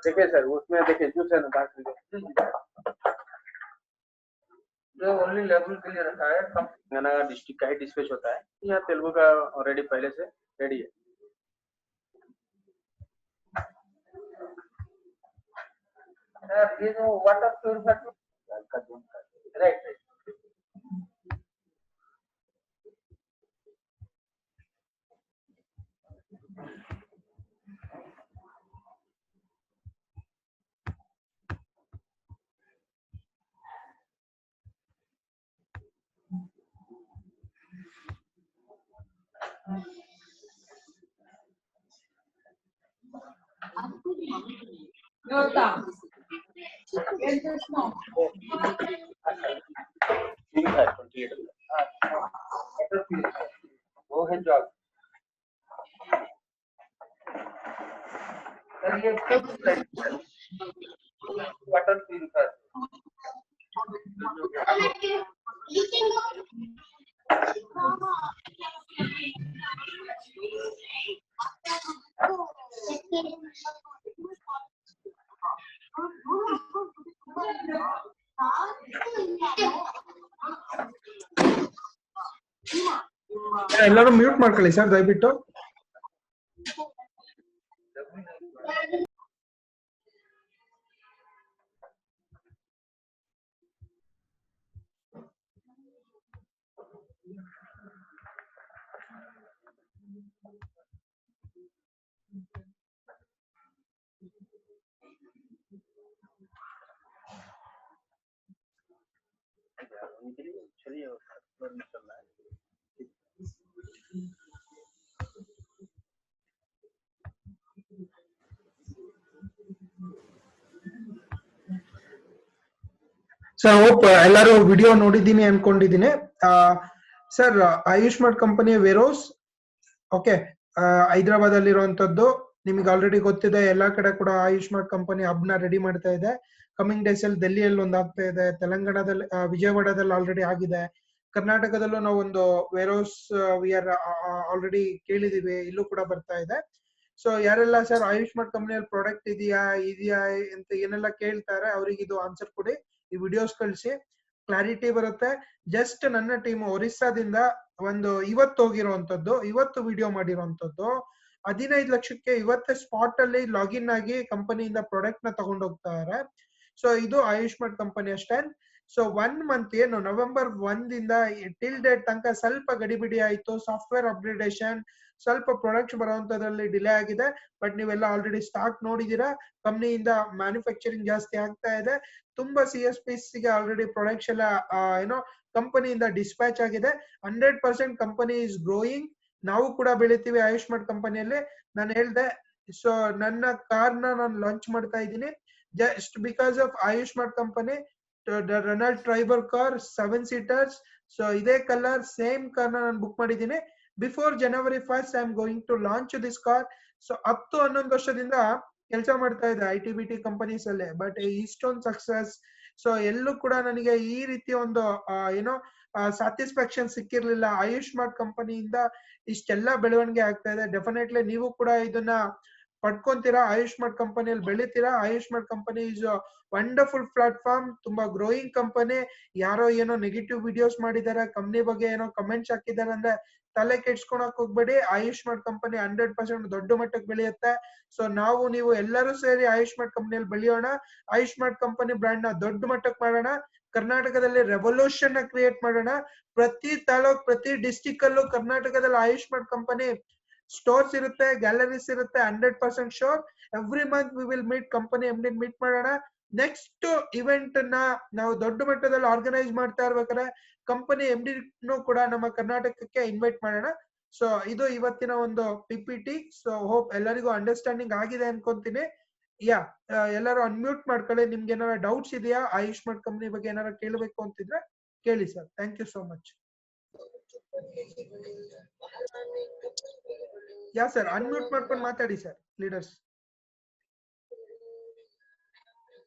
देखिए सर उसमें देखिए जूस है ना जो ओनली लेबल के लिए रखा है तेलंगाना डिस्ट्रिक्ट का ही डिस्पैच होता है यहाँ तेलुगु का ऑलरेडी पहले से रेडी है ये जो वाटर प्यूरिफायर राइट वो है जॉब ये वाटर प्यूरिफायर ಎಲ್ಲರೂ ಮ್ಯೂಟ್ ಮಾಡ್ಕೊಳ್ಳಿ ಸರ್ ದಯವಿಟ್ಟು चलिए ಸರ್ ಹೋಪ್ ಎಲ್ಲರೂ ವಿಡಿಯೋ ನೋಡಿದ್ದೀನಿ ಅನ್ಕೊಂಡಿದ್ದೀನಿ ಸರ್ ಆಯುಷ್ಮಾರ್ಟ್ ಕಂಪನಿಯ ವೇರೋಸ್ ಓಕೆ ಹೈದರಾಬಾದ್ ಅಲ್ಲಿರುವಂತದ್ದು ನಿಮಗೆ ಆಲ್ರೆಡಿ ಗೊತ್ತಿದೆ ಎಲ್ಲಾ ಕಡೆ ಕೂಡ ಆಯುಷ್ಮಾರ್ಟ್ ಕಂಪನಿ ಹಬ್ನ ರೆಡಿ ಮಾಡ್ತಾ ಇದೆ ಕಮಿಂಗ್ ಡೇಸ್ ಅಲ್ಲಿ ಡೆಲ್ಲಿಯಲ್ಲಿ ಒಂದು ಆಗ್ತಾ ಇದೆ ತೆಲಂಗಾಣದಲ್ಲಿ ವಿಜಯವಾಡದಲ್ಲಿ ಆಲ್ರೆಡಿ ಆಗಿದೆ ಕರ್ನಾಟಕದಲ್ಲೂ ನಾವು ಒಂದು ವೇರೋಸ್ ವಿ ಆರ್ ಆಲ್ರೆಡಿ ಕೇಳಿದೀವಿ ಇಲ್ಲೂ ಕೂಡ ಬರ್ತಾ ಇದೆ ಸೊ ಯಾರೆಲ್ಲ ಸರ್ ಆಯುಷ್ಮಾರ್ಟ್ ಕಂಪನಿಯಲ್ಲಿ ಪ್ರಾಡಕ್ಟ್ ಇದೆಯಾ ಅಂತ ಏನೆಲ್ಲ ಕೇಳ್ತಾರೆ ಅವ್ರಿಗೆ ಇದು ಆನ್ಸರ್ ಕೊಡಿ ಈ ವಿಡಿಯೋಸ್ ಕಳಿಸಿ ಕ್ಲಾರಿಟಿ ಬರುತ್ತೆ ಜಸ್ಟ್ ನನ್ನ ಟೀಮ್ ಒರಿಸ್ಸಾದಿಂದ ಒಂದು ಇವತ್ತು ಹೋಗಿರುವಂತದ್ದು ಇವತ್ತು ವಿಡಿಯೋ ಮಾಡಿರುವಂತದ್ದು 15 ಲಕ್ಷಕ್ಕೆ ಇವತ್ತೇ ಸ್ಪಾಟ್ ಅಲ್ಲಿ ಲಾಗಿನ್ ಆಗಿ ಕಂಪನಿಯಿಂದ ಪ್ರಾಡಕ್ಟ್ ನ ತಗೊಂಡು ಹೋಗ್ತಾರೆ ಸೊ ಇದು ಆಯುಷ್ಮಾರ್ಟ್ ಕಂಪನಿ ಅಷ್ಟೇ ಸೊ 1 ಮಂತ್ ಏನು ನವೆಂಬರ್ 1 ಇಂದ ಟಿಲ್ ಡೇಟ್ ತನಕ ಸ್ವಲ್ಪ ಗಡಿಬಿಡಿ ಆಯ್ತು ಸಾಫ್ಟ್ವೇರ್ ಅಪ್ಗ್ರೇಡೇಷನ್ ಸ್ವಲ್ಪ ಪ್ರಾಡಕ್ಟ್ಸ್ ಬರುವಂತದ್ರಲ್ಲಿ ಡಿಲೇ ಆಗಿದೆ ಬಟ್ ನೀವೆಲ್ಲ ಆಲ್ರೆಡಿ ಸ್ಟಾಕ್ ನೋಡಿದೀರಾ ಕಂಪ್ನಿಯಿಂದ ಮ್ಯಾನುಫ್ಯಾಕ್ಚರಿಂಗ್ ಜಾಸ್ತಿ ಆಗ್ತಾ ಇದೆ ತುಂಬಾ CSPs ಗೆ ಆಲ್ರೆಡಿ ಪ್ರಾಡಕ್ಟ್ಸ್ ಎಲ್ಲ ಏನೋ ಕಂಪನಿಯಿಂದ ಡಿಸ್ಪ್ಯಾಚ್ ಆಗಿದೆ 100% ಕಂಪನಿ ಇಸ್ ಗ್ರೋಯಿಂಗ್ ನಾವು ಕೂಡ ಬೆಳಿತೀವಿ ಆಯುಷ್ಮಾರ್ಟ್ ಕಂಪನಿಯಲ್ಲಿ ನಾನು ಹೇಳ್ದೆ ಸೊ ನನ್ನ ಕಾರ್ನ ನಾನು ಲಾಂಚ್ ಮಾಡ್ತಾ ಇದ್ದೀನಿ just because of Ayushmart company Renault Triber car 7 seaters so ಇದೇ ಕಲರ್ ಸೇಮ್ ಕಾರ್ನ ನಾನು ಬುಕ್ ಮಾಡಿದ್ದೀನಿ before January 1st I am going to launch this car so 10-11 ವರ್ಷದಿಂದ ಕೆಲಸ ಮಾಡ್ತಾ ಇದೆ ITBT ಕಂಪನೀಸ್ ಅಲ್ಲಿ ಬಟ್ ಇಷ್ಟೊಂದು ಸಕ್ಸಸ್ ಸೊ ಎಲ್ಲೂ ಕೂಡ ನನಗೆ ಈ ರೀತಿ ಒಂದು ಏನೋ ಸ್ಯಾಟಿಸ್ಫ್ಯಾಕ್ಷನ್ ಸಿಕ್ಕಿರ್ಲಿಲ್ಲ ಆಯುಷ್ಮಾರ್ಟ್ ಕಂಪನಿಯಿಂದ ಇಷ್ಟೆಲ್ಲ ಬೆಳವಣಿಗೆ ಆಗ್ತಾ ಇದೆ ಡೆಫಿನೆಟ್ಲಿ ನೀವು ಕೂಡ ಇದನ್ನ ಪಡ್ಕೊಂತೀರಾ, ಆಯುಷ್ಮಾರ್ಟ್ ಕಂಪನಿಯಲ್ಲಿ ಬೆಳಿತೀರಾ. Ayushmart company is wonderful platform, ತುಂಬಾ ಗ್ರೋಯಿಂಗ್ ಕಂಪನಿ. ಯಾರೋ ಏನೋ ನೆಗೆಟಿವ್ ವಿಡಿಯೋಸ್ ಮಾಡಿದಾರೆ, ಕಂಪ್ನಿ ಬಗ್ಗೆ ಏನೋ ಕಮೆಂಟ್ಸ್ ಹಾಕಿದಾರೆ ಅಂದ್ರೆ ತಲೆ ಕೆಡ್ಸ್ಕೊಳಕ್ ಹೋಗ್ಬೇಡಿ. ಆಯುಷ್ಮಾರ್ಟ್ ಕಂಪನಿ 100% ದೊಡ್ಡ ಮಟ್ಟಕ್ಕೆ ಬೆಳೆಯುತ್ತೆ. ಸೊ ನಾವು ನೀವು ಎಲ್ಲರೂ ಸೇರಿ ಆಯುಷ್ಮಾರ್ಟ್ ಕಂಪನಿಯಲ್ಲಿ ಬೆಳೆಯೋಣ. ಆಯುಷ್ಮಾರ್ಟ್ ಕಂಪನಿ ಬ್ರ್ಯಾಂಡ್ ನ ದೊಡ್ಡ ಮಟ್ಟಕ್ಕೆ ಮಾಡೋಣ. ಕರ್ನಾಟಕದಲ್ಲಿ ರೆವಲ್ಯೂಷನ್ ನ ಕ್ರಿಯೇಟ್ ಮಾಡೋಣ. ಪ್ರತಿ ತಾಲೂಕ್, ಪ್ರತಿ ಡಿಸ್ಟಿಕ್ ಅಲ್ಲೂ ಕರ್ನಾಟಕದಲ್ಲಿ ಆಯುಷ್ಮಾರ್ಟ್ ಕಂಪನಿ ಸ್ಟೋರ್ಸ್ ಇರುತ್ತೆ, ಗ್ಯಾಲರೀಸ್ ಇರುತ್ತೆ. 100% sure. Every month we will meet, company M D meet ಮಾಡೋಣ. ನೆಕ್ಸ್ಟ್ ಇವೆಂಟ್ ನ ನಾವು ದೊಡ್ಡ ಮಟ್ಟದಲ್ಲಿ ಆರ್ಗನೈಸ್ ಮಾಡ್ತಾ ಇರ್ಬೇಕಾದ್ರೆ ಕಂಪನಿ ಎಂ ಡಿ ಕೂಡ ನಮ್ಮ ಕರ್ನಾಟಕಕ್ಕೆ ಇನ್ವೈಟ್ ಮಾಡೋಣ. ಸೊ ಇದು ಇವತ್ತಿನ ಒಂದು PPT. ಸೊ ಹೋಪ್ ಎಲ್ಲರಿಗೂ ಅಂಡರ್ಸ್ಟ್ಯಾಂಡಿಂಗ್ ಆಗಿದೆ ಅನ್ಕೊಂತೀನಿ. ಯಾ, ಎಲ್ಲರೂ ಅನ್ಮ್ಯೂಟ್ ಮಾಡ್ಕೊಳ್ಳಿ. ನಿಮ್ಗೆ ಏನಾರ ಡೌಟ್ಸ್ ಇದೆಯಾ ಆಯುಷ್ಮಾರ್ಟ್ ಕಂಪನಿ ಬಗ್ಗೆ ಏನಾರ ಕೇಳಬೇಕು ಅಂತಿದ್ರೆ ಕೇಳಿ sir. Thank you so much. Yeah sir, unmute ಮಾಡ್ಕೊಂಡು ಮಾತಾಡಿ ಸರ್, ಲೀಡರ್ಸ್.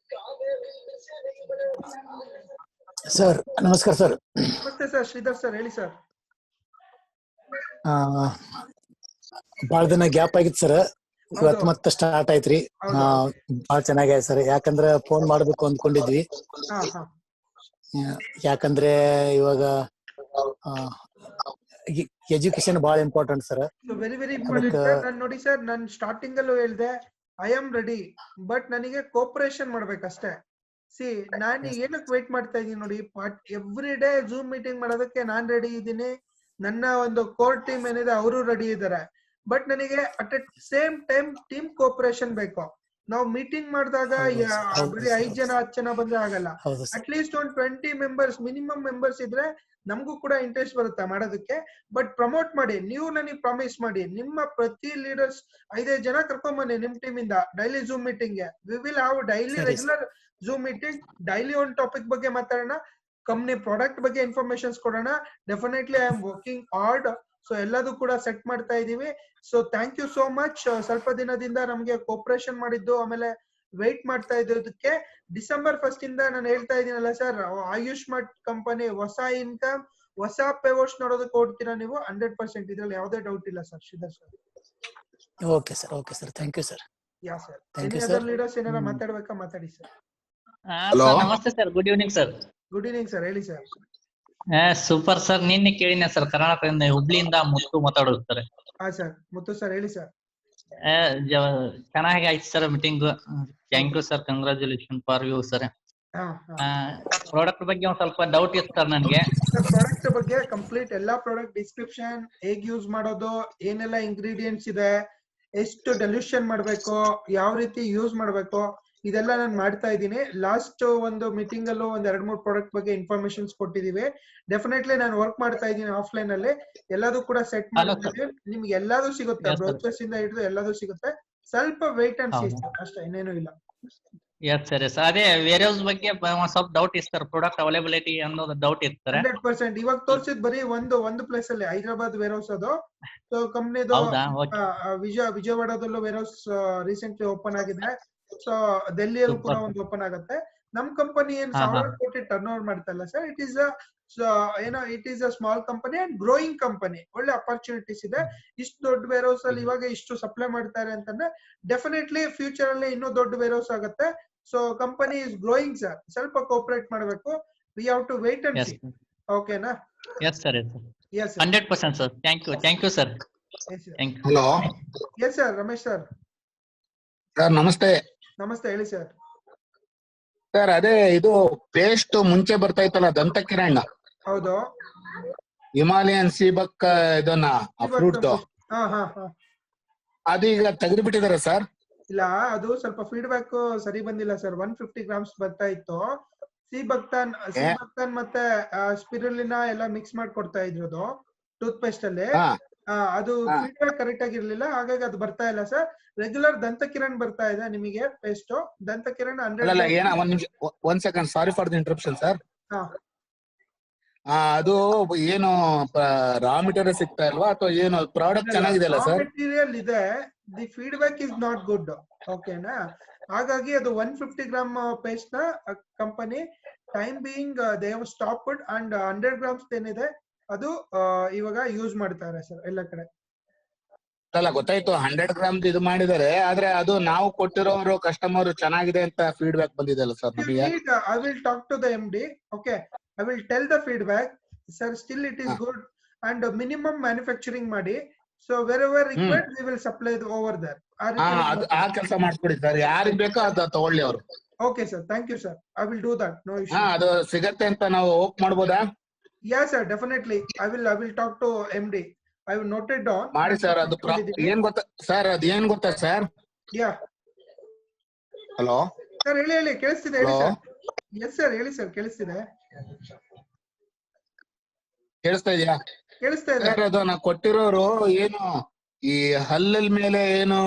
ಸರ್ ನಮಸ್ಕಾರ ಸರ್. ನಮಸ್ತೆ ಸರ್, ಶ್ರೀಧರ್ ಸರ್ ಹೇಳಿ ಸರ್. ಬಾಳ ದಿನ ಗ್ಯಾಪ್ ಆಗಿತ್ತು ಸರ್, ಇವತ್ತು ಮತ್ತೆ ಸ್ಟಾರ್ಟ್ ಆಯ್ತ್ರಿ. ಬಾಳ ಚೆನ್ನಾಗಿದೆ ಸರ್, ಯಾಕಂದ್ರೆ ಫೋನ್ ಮಾಡ್ಬೇಕು ಅಂದ್ಕೊಂಡಿದ್ವಿ. ಯಾಕಂದ್ರೆ ಇವಾಗ ಎಜುಕೇಶನ್ ಬಹಳ important sir. Very very important sir. ನಾನು ನೋಡಿ ಸರ್, ನಾನು ಸ್ಟಾರ್ಟಿಂಗ್ ಅಲ್ಲೂ ಹೇಳ್ದೆ ಐ ಆಮ್ ರೆಡಿ, ಬಟ್ ನನಗೆ ಕೋಪರೇಷನ್ ಮಾಡ್ಬೇಕಷ್ಟೇ. ಸಿ, ನಾನು ಏನಕ್ಕೆ ವೇಟ್ ಮಾಡ್ತಾ ಇದೀನಿ ನೋಡಿ, ಎವ್ರಿ ಡೇ ಜೂಮ್ ಮೀಟಿಂಗ್ ಮಾಡೋದಕ್ಕೆ ನಾನ್ ರೆಡಿ ಇದ್ದೀನಿ. ನನ್ನ ಒಂದು ಕೋರ್ ಟೀಮ್ ಏನಿದೆ ಅವರು ರೆಡಿ ಇದ್ದಾರೆ. ಬಟ್ ನನಗೆ at same time team cooperation ಬೇಕು. ನಾವು ಮೀಟಿಂಗ್ ಮಾಡಿದಾಗ ಬರೀ 5 ಜನ 10 ಜನ ಬಂದ್ರೆ ಆಗಲ್ಲ. ಅಟ್ ಲೀಸ್ಟ್ ಒಂದು 20 ಮೆಂಬರ್ಸ್ ಮಿನಿಮಮ್ ಮೆಂಬರ್ಸ್ ಇದ್ರೆ ನಮಗೂ ಕೂಡ ಇಂಟ್ರೆಸ್ಟ್ ಬರುತ್ತೆ ಮಾಡೋದಕ್ಕೆ. ಬಟ್ ಪ್ರಮೋಟ್ ಮಾಡಿ, ನೀವು ನನಗೆ ಪ್ರಾಮಿಸ್ ಮಾಡಿ, ನಿಮ್ಮ ಪ್ರತಿ ಲೀಡರ್ಸ್ 5 ಜನ ಕರ್ಕೊಂಡ್ ಬನ್ನಿ ನಿಮ್ ಟೀಮ್ ಇಂದ ಡೈಲಿ ಜೂಮ್ ಮೀಟಿಂಗ್ ಗೆ. We will have daily regular Zoom meeting. Daily ಒಂದು ಟಾಪಿಕ್ ಬಗ್ಗೆ ಮಾತಾಡೋಣ, ಕಂಪ್ನಿ ಪ್ರಾಡಕ್ಟ್ ಬಗ್ಗೆ ಇನ್ಫಾರ್ಮೇಶನ್ಸ್ ಕೊಡೋಣ. Definitely I am working hard. So ಎಲ್ಲದೂ ಕೂಡ ಸೆಟ್ ಮಾಡ್ತಾ ಇದೀವಿ. So thank you so much. ಸ್ವಲ್ಪ ದಿನದಿಂದ ನಮ್ಗೆ ಕೋಪರೇಷನ್ ಮಾಡಿದ್ದು, ಆಮೇಲೆ ವೇಟ್ ಮಾಡ್ತಾ ಇದ್ದಕ್ಕೆ. ಡಿಸೆಂಬರ್ 1 ಇಂದ ನಾನು ಹೇಳ್ತಾ ಇದೀನಲ್ಲ ಸರ್, ಆಯುಷ್ಮಾರ್ಟ್ ಕಂಪನಿ ಹೊಸ ಇನ್ಕಮ್, ಹೊಸ ಪೇವರ್ಸ್ ನೋಡೋದಕ್ಕೆ ಓಡ್ತೀರಾ ನೀವು 100%. ಇದ್ರಲ್ಲಿ ಯಾವುದೇ ಡೌಟ್ ಇಲ್ಲ sir. Sridhar sir. Okay sir, okay sir, thank you sir. Yeah sir, any other leaders ಏನಾರ ಮಾತಾಡ್ಬೇಕಾ? ಮಾತಾಡಿ ಸರ್. ಹಲೋ, ನಮಸ್ತೆ sir. Good evening sir. Good evening sir, ಹೇಳಿ ಸರ್. Super sir. ನಿನ್ನೆ ಕೇಳಿನ ಸರ್, ಕರ್ನಾಟಕದಿಂದ ಹುಬ್ಳಿಯಿಂದ ಮುತ್ತು ಮಾತಾಡೋದು ಸರ್. ಹಾ ಸರ್, ಮುತ್ತು ಸರ್ ಹೇಳಿ ಸರ್. ಚೆನ್ನಾಗಿ ಆಯ್ತು sir meeting. Thank you sir, congratulation for you sir. Product ಬಗ್ಗೆ ಒಂದ್ ಸ್ವಲ್ಪ ಡೌಟ್ ಇತ್ತು ಸರ್ ನನ್ಗೆ. ಪ್ರಾಡಕ್ಟ್ ಬಗ್ಗೆ ಕಂಪ್ಲೀಟ್ ಎಲ್ಲಾ ಪ್ರಾಡಕ್ಟ್ ಡಿಸ್ಕ್ರಿಪ್ಷನ್, ಹೇಗ್ ಯೂಸ್ ಮಾಡೋದು, ಏನೆಲ್ಲ ಇಂಗ್ರೀಡಿಯೆಂಟ್ಸ್ ಇದೆ, ಎಷ್ಟು ಡೆಲ್ಯೂಷನ್ ಮಾಡ್ಬೇಕು, ಯಾವ ರೀತಿ ಯೂಸ್ ಮಾಡ್ಬೇಕು, ಇದೆಲ್ಲ ನಾನು ಮಾಡ್ತಾ ಇದ್ದೀನಿ. ಲಾಸ್ಟ್ ಒಂದು ಮೀಟಿಂಗ್ ಅಲ್ಲೂ ಒಂದ್ 2-3 ಪ್ರಾಡಕ್ಟ್ ಬಗ್ಗೆ ಇನ್ಫಾರ್ಮೇಶನ್ಸ್ ಕೊಟ್ಟಿದೀವಿ. ಡೆಫಿನೆಟ್ಲಿ ನಾನು ವರ್ಕ್ ಮಾಡ್ತಾ ಇದ್ದೀನಿ ಆಫ್ಲೈನ್ ಅಲ್ಲಿ. ಎಲ್ಲದೂ ಕೂಡ ಸೆಟ್ ಮಾಡಿದ್ದೀವಿ. ನಿಮ್ಗೆ ಎಲ್ಲದೂ ಸಿಗುತ್ತೆ, ಬ್ರೌಚರ್ಸ್ ಇಂದ ಹಿಡಿದು ಎಲ್ಲದೂ ಸಿಗುತ್ತೆ. ಸ್ವಲ್ಪ ವೇಟ್ ಅಂಡ್ ಸೀ ಅಷ್ಟೇ, ಇನ್ನೇನು ಇಲ್ಲ. ಸರಿ ಸರ್. ಅದೇ ವೇರ್ ಹೌಸ್ ಬಗ್ಗೆ ಸ್ವಲ್ಪ ಡೌಟ್ ಇತ್ತು ಸರ್, ಪ್ರಾಡಕ್ಟ್ ಅವೈಲಬಿಲಿಟಿ ಅನ್ನೋದು ಡೌಟ್ ಇತ್ತು. 100% ಇವಾಗ ತೋರಿಸಿದ್ ಬರೀ ಒಂದು ಪ್ಲೇಸ್ ಅಲ್ಲಿ, ಹೈದರಾಬಾದ್ ವೇರ್ ಹೌಸ್ ಅದು. ಸೊ ಕಂಪ್ನಿದು ವಿಜಯವಾಡದಲ್ಲೂ ವೇರ್ ಹೌಸ್ ರೀಸೆಂಟ್ಲಿ ಓಪನ್ ಆಗಿದೆ. ಸೊ ಡೆಲ್ಲಿಯಲ್ಲೂ ಕೂಡ ಒಂದು ಓಪನ್ ಆಗುತ್ತೆ. ನಮ್ ಕಂಪನಿ ಏನ್ 1000 ಕೋಟಿ ಟರ್ನ್ ಓವರ್ ಮಾಡ್ತಾ ಇಲ್ಲ sir. It is a small company and growing company. ಒಳ್ಳೆ ಅಪರ್ಚುನಿಟೀಸ್ ಇದೆ. ಇಷ್ಟು ದೊಡ್ಡ ವೇರ್ ಹೌಸ್ ಅಲ್ಲಿ ಇವಾಗ ಇಷ್ಟು ಸಪ್ಲೈ ಮಾಡ್ತಾರೆ ಅಂತಂದ್ರೆ ಡೆಫಿನೆಟ್ಲಿ ಫ್ಯೂಚರ್ ಅಲ್ಲಿ ಇನ್ನೂ ದೊಡ್ಡ ವೇರ್ ಹೌಸ್ ಆಗುತ್ತೆ. So company is growing sir. ಸ್ವಲ್ಪ ಕೋಪರೇಟ್ ಮಾಡಬೇಕು. We have to wait and see. ಓಕೆನಾ? Yes sir, yes sir, 100% sir. Thank you sir. Hello, yes sir, Ramesh sir. Sir ನಮಸ್ತೆ. ನಮಸ್ತೆ, ಹೇಳಿ ಸರ್. ಸರ್ ಅದೇ ಇದು ಪೇಸ್ಟ್ ಮುಂಚೆ ಬರ್ತಾ ಇತ್ತಲ್ಲ, ದಂತಕಿರಣ್. ಹೌದು, ಹಿಮಾಲಯನ್ ಸೀಬಕ್ ಇದನ್ನ ಫ್ರೂಟ್, ಅದು ಈಗ ತೆಗೆದು ಬಿಟ್ಟಿದ್ದಾರೆ ಸರ್. ಇಲ್ಲ, ಅದು ಸ್ವಲ್ಪ ಫೀಡ್ಬ್ಯಾಕ್ ಸರಿ ಬಂದಿಲ್ಲ ಸರ್. 150 ಗ್ರಾಮ್ಸ್ ಬರ್ತಾ ಇತ್ತು. ಸೀಬಕ್ತಾನ್ ಮತ್ತೆ ಸ್ಪಿರುಲಿನಾ ಎಲ್ಲ ಮಿಕ್ಸ್ ಮಾಡ್ಕೊಡ್ತಾ ಇದ್ರು ಟೂತ್ ಪೇಸ್ಟ್ ಅಲ್ಲಿ. ಅದು ಫೀಡ್ಬ್ಯಾಕ್ ಕರೆಕ್ಟ್ ಆಗಿರ್ಲಿಲ್ಲ, ಹಾಗಾಗಿ ಅದು ಬರ್ತಾ ಇಲ್ಲ ಸರ್. ರೆಗ್ಯುಲರ್ ದಂತಕಿರಣ್ ಬರ್ತಾ ಇದೆ ನಿಮಗೆ ಪೇಸ್ಟ್. ದಂತಕಿರಣ್ 100. ಒಂದ್ second, sorry for the interruption sir. ಅದು ಏನು ರಾ ಮೆಟೀರಿಯಲ್ ಸಿಗ್ತಾ ಇಲ್ವಾ ಅಥವಾ ಏನು? ಪ್ರಾಡಕ್ಟ್ ಚೆನ್ನಾಗಿದೆ ಅಲ್ಲ ಸರ್? ಮೆಟೀರಿಯಲ್ ಇದೆ, the feedback is not good. ಓಕೆನಾ? ಹಾಗಾಗಿ ಅದು 150 ಗ್ರಾಮ್ ಪೇಸ್ಟ್ ನ company time being they have stopped and 100 grams ಏನಿದೆ ಅದು ಇವಾಗ ಯೂಸ್ ಮಾಡ್ತಾರೆ ಸರ್ ಎಲ್ಲ ಕಡೆ. ಅಲ್ಲ ಗೊತ್ತಾಯ್ತು 100 ಗ್ರಾಮ್ ಇದು ಮಾಡಿದ್ದಾರೆ, ಆದ್ರೆ ಅದು ನಾವು ಕೊಟ್ಟಿರೋರು ಕಸ್ಟಮರ್ ಚೆನ್ನಾಗಿದೆ ಅಂತ ಫೀಡ್ಬ್ಯಾಕ್ ಬಂದಿದೆ ಅಲ್ಲ ಸರ್ You ನಮಗೆ. need, I will talk to the MD. Okay, I will tell the feedback. Sir, still it is good and minimum manufacturing ಮಾಡಿ. So wherever required, we will supply it over there. ಆ ಕೆಲಸ ಮಾಡ್ಕೊಡಿ sir, ಯಾರಿಗ್ ಬೇಕೋ ಅದ ತಗೊಳ್ಳಿ ಅವರು. Okay sir, thank you sir. I will do that. No issue. ಅದು ಸಿಗತ್ತೆ ಅಂತ ನಾವು ಹೋಪ್ ಮಾಡ್ಬೋದಾ? Yes sir, definitely. I will talk to MD. I will note it down. ಮಾಡಿ ಸರ್. ಅದು ಏನ್ ಗೊತ್ತಾ ಸರ್, ಅದ್ ಏನ್ ಗೊತ್ತಾ ಸರ್? Yeah. ಹಲೋ ಸರ್ ಹೇಳಿ ಕೇಳಿಸ್ತಿದೆ ಹೇಳಿ ಸರ್. ಎಸ್ ಸರ್ ಹೇಳಿ ಸರ್ ಕೇಳಿಸ್ತಿದೆ. ಕೇಳಿಸ್ತಾ ಇದೆಯಾ? ಕೇಳಿಸ್ತಾ ಇದೆ ಸರ್. ಅದು ನಾ ಕೊಟ್ಟಿರೋರು ಏನು ಈ ಹಲ್ಲಲ್ ಮೇಲೆ ಏನು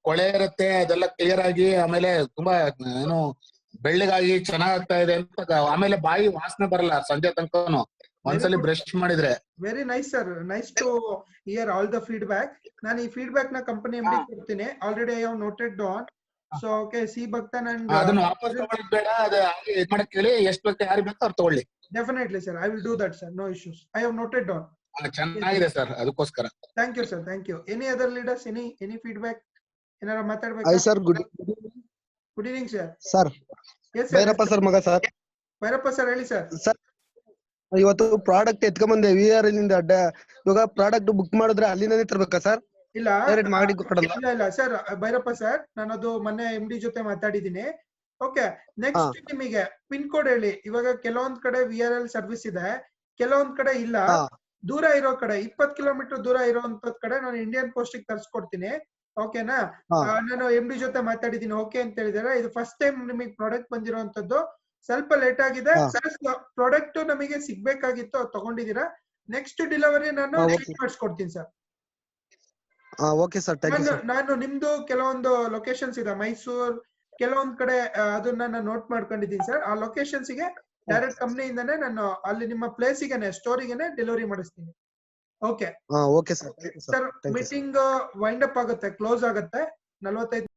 ಕೊಳೆ ಇರುತ್ತೆ ಅದೆಲ್ಲ ಕ್ಲಿಯರ್ ಆಗಿ, ಆಮೇಲೆ ತುಂಬಾ ಏನು ಬೆಳ್ಳಗಾಗಿ ಚೆನ್ನಾಗ್ತಾ ಇದೆ ಅಂತ, ಆಮೇಲೆ ಬಾಯಿ ವಾಸನೆ ಬರಲ್ಲ ಸಂಜೆ ತನಕನು ಒಂದ್ಸಲಿ ಬ್ರಷ್ ಮಾಡಿದ್ರೆ. Very nice sir, nice to hear all the feedback. ನಾನು ಈ ಫೀಡ್ಬ್ಯಾಕ್ ನ ಕಂಪನಿ MD ಕೊಡ್ತೀನಿ. Already I have noted down. So okay, see ಭಕ್ತನ್ ಅಂಡ್ ಅದನ್ನ ವಾಪಸ್ ತಗೊಳ್ಳೋದ್ ಬೇಡ, ಅದು ಹಾಗೆ ಇದ್ ಮಾಡಕ್ ಹೇಳಿ, ಎಷ್ಟು ಬೇಕು ಯಾರು ಬೇಕೋ ಅವ್ರು ತಗೊಳ್ಳಿ. Definitely sir, I will do that sir. No issues. I have noted down. ಚೆನ್ನಾಗಿದೆ ಸರ್, ಅದಕ್ಕೋಸ್ಕರ. Thank you sir, thank you. Any other leaders, any feedback ಏನಾರ ಮಾತಾಡ್ಬೇಕು? Hi sir, good evening sir. Sir, S Bhairappa sir ಮಗ sir. Bhairappa sir ಹೇಳಿ sir. Sir, ಇವತ್ತು product ಎತ್ಕೊಂಡ್ ಬಂದೆ VR ಇಂದ. ಇವಾಗ ಪ್ರಾಡಕ್ಟ್ ಬುಕ್ ಮಾಡಿದ್ರೆ ಅಲ್ಲಿಂದಾನೇ ತರ್ಬೇಕಾ ಸರ್? ಇಲ್ಲ ಡೈರೆಕ್ಟ್ ಮಾಡಿ ಕೊಡಲ್ಲ? ಇಲ್ಲ ಸರ್, ಭೈರಪ್ಪ ಸರ್, ನಾನು ಅದು ಮೊನ್ನೆ MD ಜೊತೆ ಮಾತಾಡಿದ್ದೀನಿ. ಓಕೆ, ನೆಕ್ಸ್ಟ್ ನಿಮಗೆ ಪಿನ್ ಕೋಡ್ ಹೇಳಿ. ಇವಾಗ ಕೆಲವೊಂದ್ ಕಡೆ VRL ಸರ್ವಿಸ್ ಇದೆ, ಕೆಲವೊಂದ್ ಕಡೆ ಇಲ್ಲ. ದೂರ ಇರೋ ಕಡೆ 20 ಕಿಲೋಮೀಟರ್ ದೂರ ಇರೋಂತದ್ ಕಡೆ ನಾನು ಇಂಡಿಯನ್ ಪೋಸ್ಟ್ ಗೆ ತರ್ಸ್ಕೊಡ್ತೀನಿ. ಓಕೆನಾ? ನಾನು MD ಜೊತೆ ಮಾತಾಡಿದ್ದೀನಿ, ಓಕೆ ಅಂತ ಹೇಳಿದಾರೆ. ಇದು ಫಸ್ಟ್ ಟೈಮ್ ನಿಮಗೆ ಪ್ರಾಡಕ್ಟ್ ಬಂದಿರೋಂತದ್ದು, ಸ್ವಲ್ಪ ಲೇಟ್ ಆಗಿದೆ. ಪ್ರಾಡಕ್ಟ್ ನಮಗೆ ಸಿಗ್ಬೇಕಾಗಿತ್ತು, ತಗೊಂಡಿದ್ದೀರಾ. ನೆಕ್ಸ್ಟ್ ಡೆಲಿವರಿ ನಾನು ಮಾಡಿಸ್ಕೊಡ್ತೀನಿ sir. Okay sir, thank you sir. ನಾನು ನಿಮ್ದು ಕೆಲವೊಂದು ಲೊಕೇಶನ್ಸ್ ಇದೆ ಮೈಸೂರ್, ಕೆಲವೊಂದ್ ಕಡೆ ಅದನ್ನ ನಾನು ನೋಟ್ ಮಾಡ್ಕೊಂಡಿದ್ದೀನಿ ಸರ್. ಆ ಲೊಕೇಶನ್ಸ್ ಗೆ ಡೈರೆಕ್ಟ್ ಕಂಪ್ನಿಯಿಂದಾನೆ ನಾನು ಅಲ್ಲಿ ನಿಮ್ಮ ಪ್ಲೇಸ್ ಗೆ ಸ್ಟೋರಿಗೆನೆ ಡೆಲಿವರಿ ಮಾಡಿಸ್ತೀನಿ. Okay okay sir. Sir, meeting wind up ಆಗುತ್ತೆ, ಕ್ಲೋಸ್ ಆಗುತ್ತೆ. 45